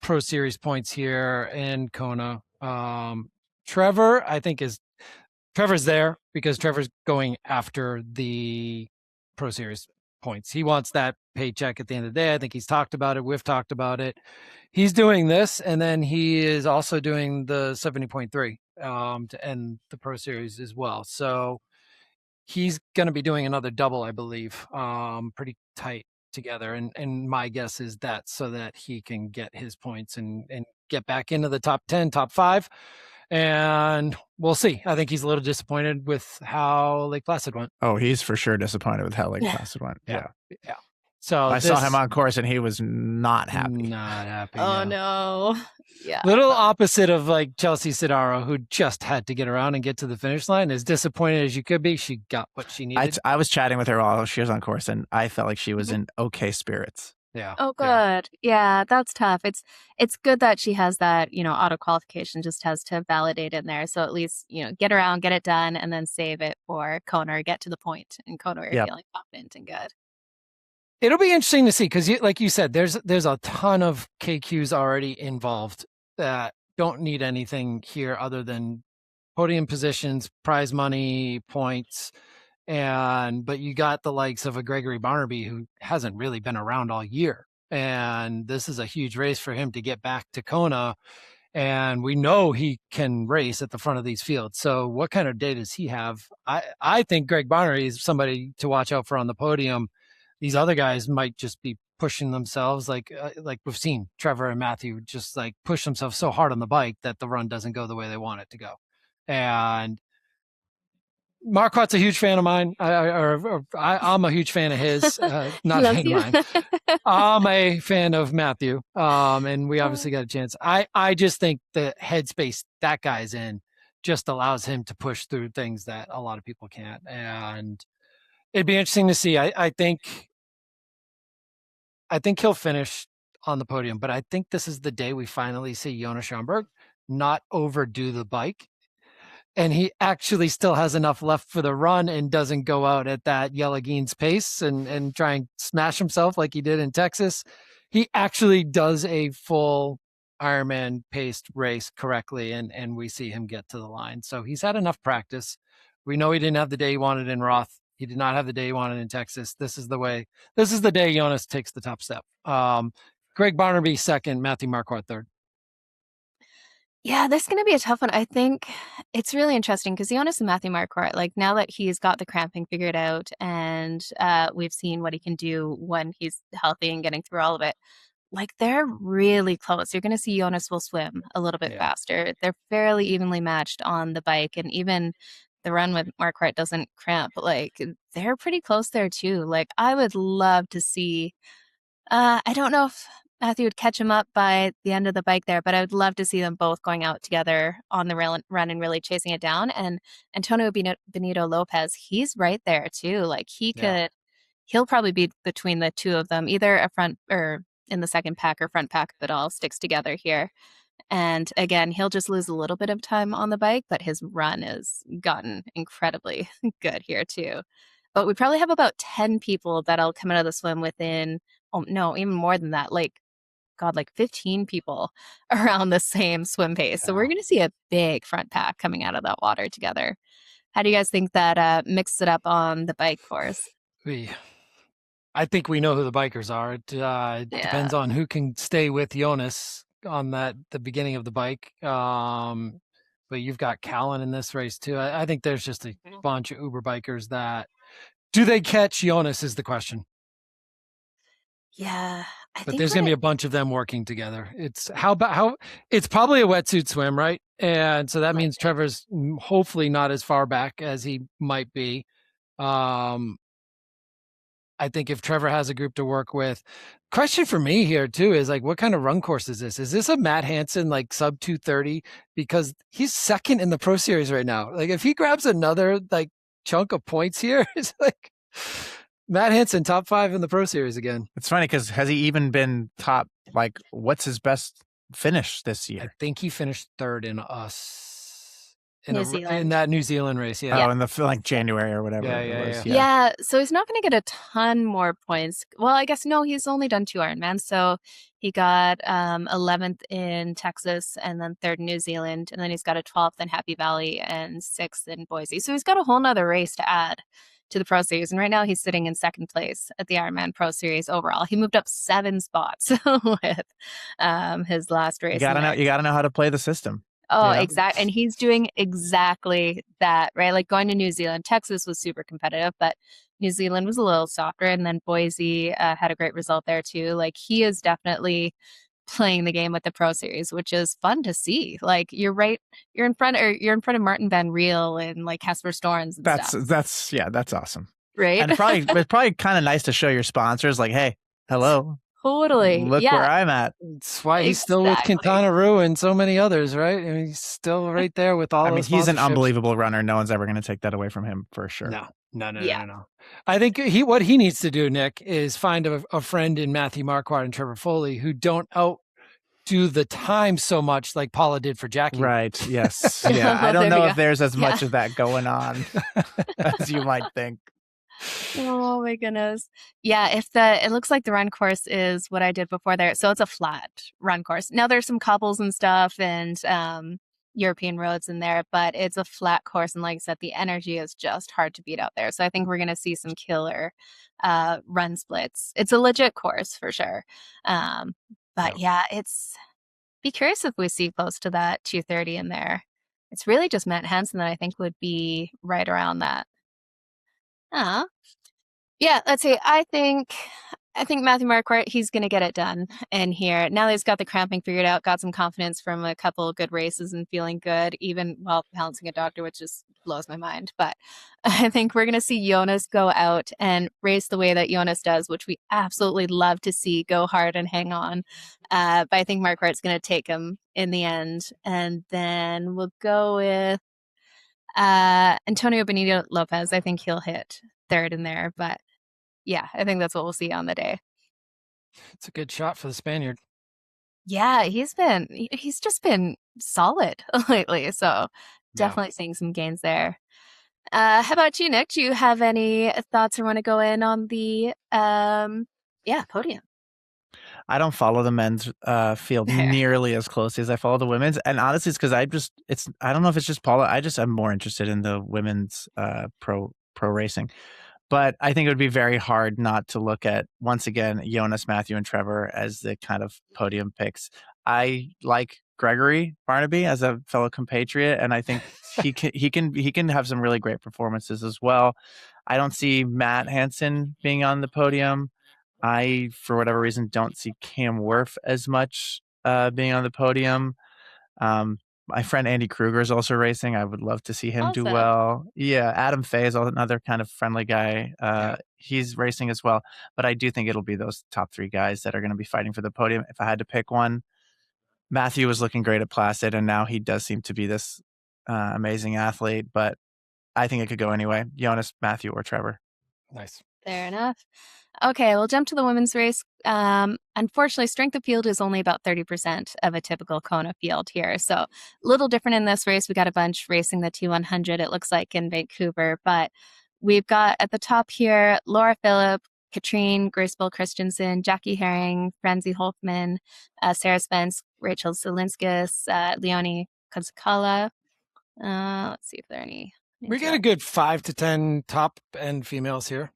Pro Series points here in Kona. Trevor, I think Trevor's there because Trevor's going after the Pro Series points. He wants that paycheck at the end of the day. I think he's talked about it. We've talked about it. He's doing this, and then he is also doing the 70.3 to end the Pro Series as well. So he's going to be doing another double, I believe, pretty tight together. And my guess is that so that he can get his points and get back into the top 10, top 5. And we'll see. I think he's a little disappointed with how Lake Placid went. Oh, he's for sure disappointed with how Lake Placid went. Yeah. So I saw him on course and he was not happy. Not happy. Oh no. Yeah. Little opposite of like Chelsea Sodaro, who just had to get around and get to the finish line. As disappointed as you could be, she got what she needed. I was chatting with her while she was on course, and I felt like she was in okay spirits. Yeah. Oh, good. Yeah, that's tough. It's good that she has that, auto qualification, just has to validate in there. So at least, get around, get it done, and then save it for Kona or get to the point in Kona where you're feeling confident and good. It'll be interesting to see because, like you said, there's a ton of KQs already involved that don't need anything here other than podium positions, prize money, points. But you got the likes of a Gregory Barnaby who hasn't really been around all year. And this is a huge race for him to get back to Kona. And we know he can race at the front of these fields. So what kind of day does he have? I think Greg Barnaby is somebody to watch out for on the podium. These other guys might just be pushing themselves like we've seen Trevor and Matthew just like push themselves so hard on the bike that the run doesn't go the way they want it to go. And Marquardt's a huge fan of mine. I'm a huge fan of his. Not a fan of mine. I'm a fan of Matthew. And we obviously got a chance. I just think the headspace that guy's in just allows him to push through things that a lot of people can't. And it'd be interesting to see. I think he'll finish on the podium, but I think this is the day we finally see Jonas Schomburg not overdo the bike. And he actually still has enough left for the run and doesn't go out at that Yelageen's pace and try and smash himself like he did in Texas. He actually does a full Ironman paced race correctly, and we see him get to the line. So he's had enough practice. We know he didn't have the day he wanted in Roth. He did not have the day he wanted in Texas. This is the day Jonas takes the top step. Greg Barnaby second, Matthew Marquardt third. Yeah, this is going to be a tough one. I think it's really interesting because Jonas and Matthew Marquardt, like now that he's got the cramping figured out and we've seen what he can do when he's healthy and getting through all of it, like they're really close. You're going to see Jonas will swim a little bit faster. They're fairly evenly matched on the bike, and even the run with Marquardt doesn't cramp. Like they're pretty close there too. Like I would love to see, I don't know if Matthew would catch him up by the end of the bike there, but I would love to see them both going out together on the run and really chasing it down. And Antonio Benito Lopez, he's right there too. Like he'll probably be between the two of them, either a front or in the second pack or front pack if it all sticks together here. And again, he'll just lose a little bit of time on the bike, but his run has gotten incredibly good here too. But we probably have about 10 people that'll come out of the swim within, oh no, even more than that, like 15 people around the same swim pace. So we're going to see a big front pack coming out of that water together. How do you guys think that mixes it up on the bike course? I think we know who the bikers are. It depends on who can stay with Jonas on the beginning of the bike. But you've got Callan in this race too. I think there's just a bunch of Uber bikers that do they catch Jonas is the question. Yeah. But there's going to be a bunch of them working together. It's it's probably a wetsuit swim, right? And so that means Trevor's hopefully not as far back as he might be. I think if Trevor has a group to work with, question for me here too is like, what kind of run course is this? Is this a Matt Hansen like sub 230? Because he's second in the Pro Series right now. Like if he grabs another like chunk of points here, it's like Matt Hansen top 5 in the Pro Series again. It's funny because has he even been top? Like, what's his best finish this year? I think he finished third in in that New Zealand race. Yeah. Oh, in the like January or whatever it was. Yeah. So he's not going to get a ton more points. Well, I guess no, he's only done 2 Ironmans. So he got 11th in Texas and then 3rd in New Zealand. And then he's got a 12th in Happy Valley and 6th in Boise. So he's got a whole nother race to add to the Pro Series. And right now he's sitting in 2nd place at the Ironman Pro Series overall. He moved up 7 spots with his last race. You gotta know how to play the system. Oh, exactly. And he's doing exactly that, right? Like going to New Zealand, Texas was super competitive, but New Zealand was a little softer. And then Boise had a great result there too. Like he is definitely playing the game with the Pro Series, which is fun to see. Like you're in front of Martin Van Riel and like Casper Storms and stuff. That's awesome. Right? And it's probably kind of nice to show your sponsors, like, hey, hello, Totally. look Yeah. where I'm at. That's why he's still with Quintana Roo and so many others, right? I mean, he's still right there with all. I mean, he's an unbelievable runner. No one's ever going to take that away from him, for sure. No. I think what he needs to do, Nick, is find a friend in Matthew Marquardt and Trevor Foley who don't outdo the time so much like Paula did for Jackie. Right. Yes. Yeah. I don't know if there's as much of that going on as you might think. Oh my goodness. Yeah, it looks like the run course is what I did before there. So it's a flat run course. Now there's some cobbles and stuff and European roads in there, but it's a flat course. And like I said, the energy is just hard to beat out there. So I think we're going to see some killer run splits. It's a legit course for sure. But yeah, be curious if we see close to that 2:30 in there. It's really just Matt Hansen that I think would be right around that. Yeah, let's see. I think Matthew Marquardt, he's going to get it done in here. Now that he's got the cramping figured out, got some confidence from a couple of good races and feeling good, even while balancing a doctor, which just blows my mind. But I think we're going to see Jonas go out and race the way that Jonas does, which we absolutely love to see, go hard and hang on. But I think Marquardt's going to take him in the end. And then we'll go with Antonio Benito Lopez. I think he'll hit third in there, but yeah, I think that's what we'll see on the day. It's a good shot for the Spaniard. Yeah, he's just been solid lately, so definitely seeing some gains there. How about you, Nick? Do you have any thoughts or want to go in on the podium? I don't follow the men's field nearly as closely as I follow the women's, and honestly, it's because I don't know if it's just Paula. I'm more interested in the women's pro racing, but I think it would be very hard not to look at once again Jonas, Matthew, and Trevor as the kind of podium picks. I like Gregory Barnaby as a fellow compatriot, and I think he can have some really great performances as well. I don't see Matt Hansen being on the podium. I, for whatever reason, don't see Cam Wurf as much being on the podium. My friend Andy Kruger is also racing. I would love to see him do well. Yeah, Adam Fay is another kind of friendly guy. He's racing as well. But I do think it'll be those top three guys that are going to be fighting for the podium. If I had to pick one, Matthew was looking great at Placid, and now he does seem to be this amazing athlete. But I think it could go anyway. Jonas, Matthew, or Trevor. Nice. Fair enough. Okay, we'll jump to the women's race. Unfortunately, strength of field is only about 30% of a typical Kona field here. So a little different in this race. We got a bunch racing the T100, it looks like, in Vancouver. But we've got at the top here, Laura Phillip, Katrine Gracebell Christensen, Jackie Herring, Franzi Holfman, Sarah Spence, Rachel Zelinskis, Leonie Kozakala. Let's see if there are any. We get a good 5 to 10 top end females here.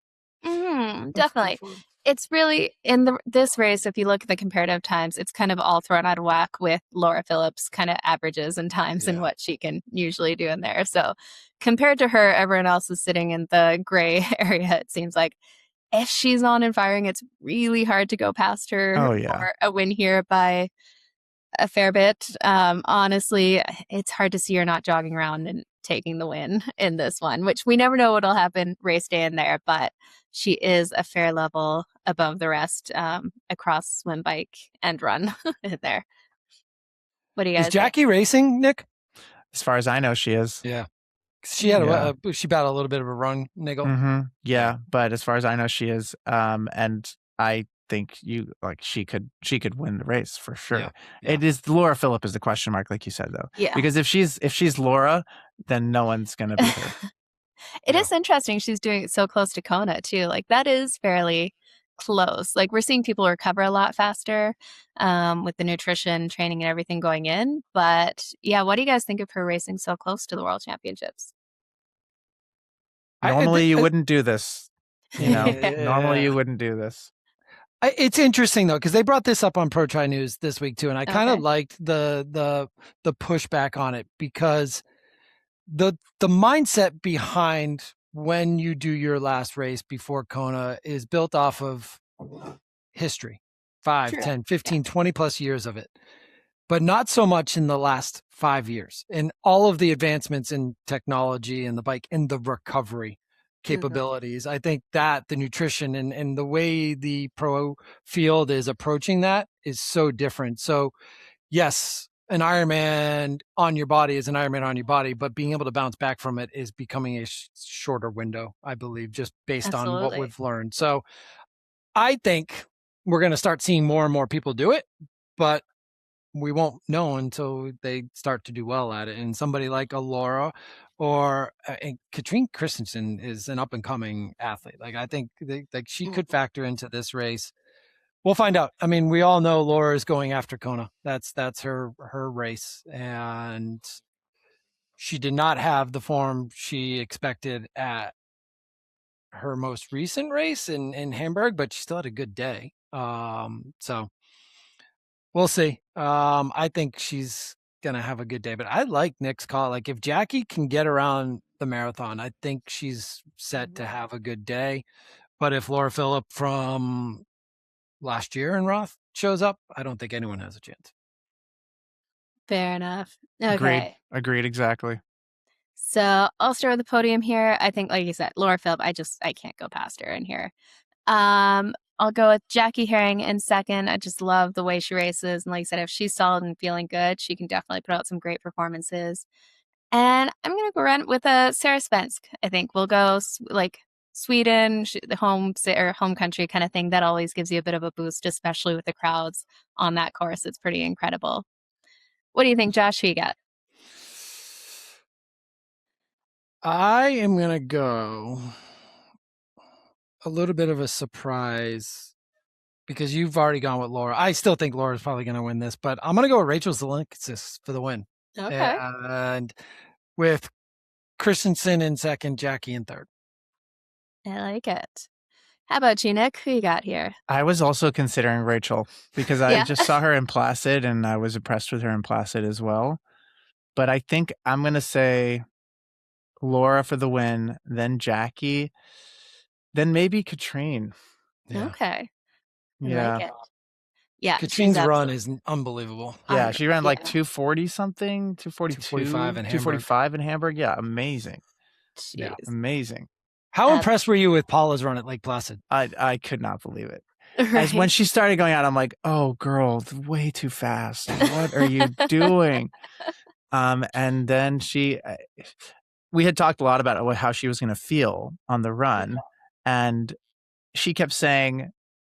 Definitely. It's really in this race, if you look at the comparative times, it's kind of all thrown out of whack with Laura Phillips' kind of averages and times and what she can usually do in there. So compared to her, everyone else is sitting in the gray area. It seems like if she's on and firing, it's really hard to go past her for a win here by a fair bit. Honestly, it's hard to see her not jogging around and taking the win in this one, which we never know what'll happen race day in there, but she is a fair level above the rest across swim, bike, and run in there. What do you guys Is Jackie racing, Nick? As far as I know, she is. Yeah. She had she battled a little bit of a run niggle. Mm-hmm. Yeah, but as far as I know, she is. And I think she could win the race for sure. Yeah. It is Laura Phillip is the question mark, like you said, though. Yeah. Because if she's Laura, then no one's gonna beat her. It is interesting she's doing it so close to Kona too. Like that is fairly close. Like we're seeing people recover a lot faster with the nutrition, training, and everything going in. But yeah, what do you guys think of her racing so close to the World Championships? Normally you wouldn't do this. Normally you wouldn't do this. It's interesting though, because they brought this up on Pro Tri News this week too, and I kind of liked the pushback on it because the mindset behind when you do your last race before Kona is built off of history, 5, 10, 15, 20 plus years of it, but not so much in the last 5 years and all of the advancements in technology and the bike and the recovery capabilities. I think that the nutrition and the way the pro field is approaching that is so different. So yes, an Ironman on your body is an Ironman on your body, but being able to bounce back from it is becoming a shorter window, I believe, just based on what we've learned. So I think we're going to start seeing more and more people do it, but we won't know until they start to do well at it. And somebody like a Laura or Katrine Christensen is an up and coming athlete. Like I think like she could factor into this race. We'll find out. I mean, we all know Laura is going after Kona. That's her race. And she did not have the form she expected at her most recent race in Hamburg, but she still had a good day. So we'll see. I think she's going to have a good day, but I like Nick's call. Like if Jackie can get around the marathon, I think she's set to have a good day. But if Laura Phillip from last year in Roth shows up, I don't think anyone has a chance. Fair enough. Okay. Agreed. Exactly. So I'll start with the podium here. I think, like you said, Laura Phillip, I can't go past her in here. I'll go with Jackie Herring in second. I just love the way she races. And like I said, if she's solid and feeling good, she can definitely put out some great performances. And I'm going to go run with Sarah Svensk. I think we'll go like Sweden, the home country kind of thing. That always gives you a bit of a boost, especially with the crowds on that course. It's pretty incredible. What do you think, Josh? Who you got? I am going to go a little bit of a surprise because you've already gone with Laura. I still think Laura's probably going to win this, but I'm going to go with Rachel Zelensis for the win. Okay. And with Christensen in second, Jackie in third. I like it. How about you, Nick? Who you got here? I was also considering Rachel because I just saw her in Placid and I was impressed with her in Placid as well. But I think I'm going to say Laura for the win, then Jackie, then maybe Katrine. Yeah. Okay. Yeah. Like it. Yeah. Katrine's run is unbelievable. Yeah. She ran like 240 something, 242, 245 in Hamburg. Yeah. Amazing. Jeez. Yeah. Amazing. How impressed were you with Paula's run at Lake Placid? I could not believe it. Right. As when she started going out, I'm like, oh, girl, way too fast. What are you doing? And then we had talked a lot about how she was going to feel on the run. And she kept saying,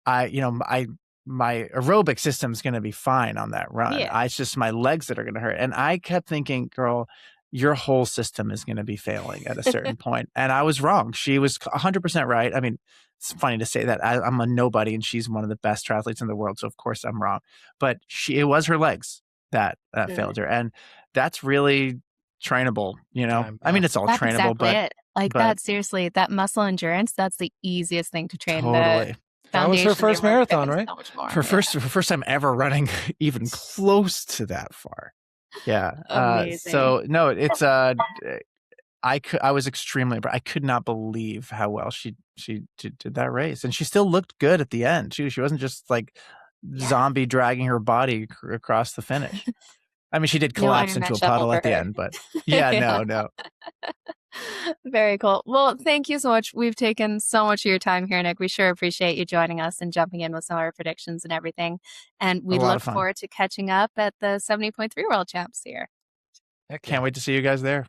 my aerobic system's going to be fine on that run. Yeah. It's just my legs that are going to hurt. And I kept thinking, girl, your whole system is going to be failing at a certain point. And I was wrong. She was 100% right. I mean, it's funny to say that I'm a nobody and she's one of the best triathletes in the world. So of course I'm wrong, but it was her legs that failed her. And that's really trainable, I mean, it's all that's trainable, exactly it. That seriously, that muscle endurance, that's the easiest thing to train. Totally. That was her first marathon, right? So her first time ever running even close to that far. Yeah. So no, it's I was extremely impressed. I could not believe how well she did that race, and she still looked good at the end. She wasn't just like zombie dragging her body across the finish. I mean, she did collapse into a puddle at the end, but no. Very cool. Well, thank you so much. We've taken so much of your time here, Nick. We sure appreciate you joining us and jumping in with some of our predictions and everything. And we look forward to catching up at the 70.3 World Champs here. I can't wait to see you guys there.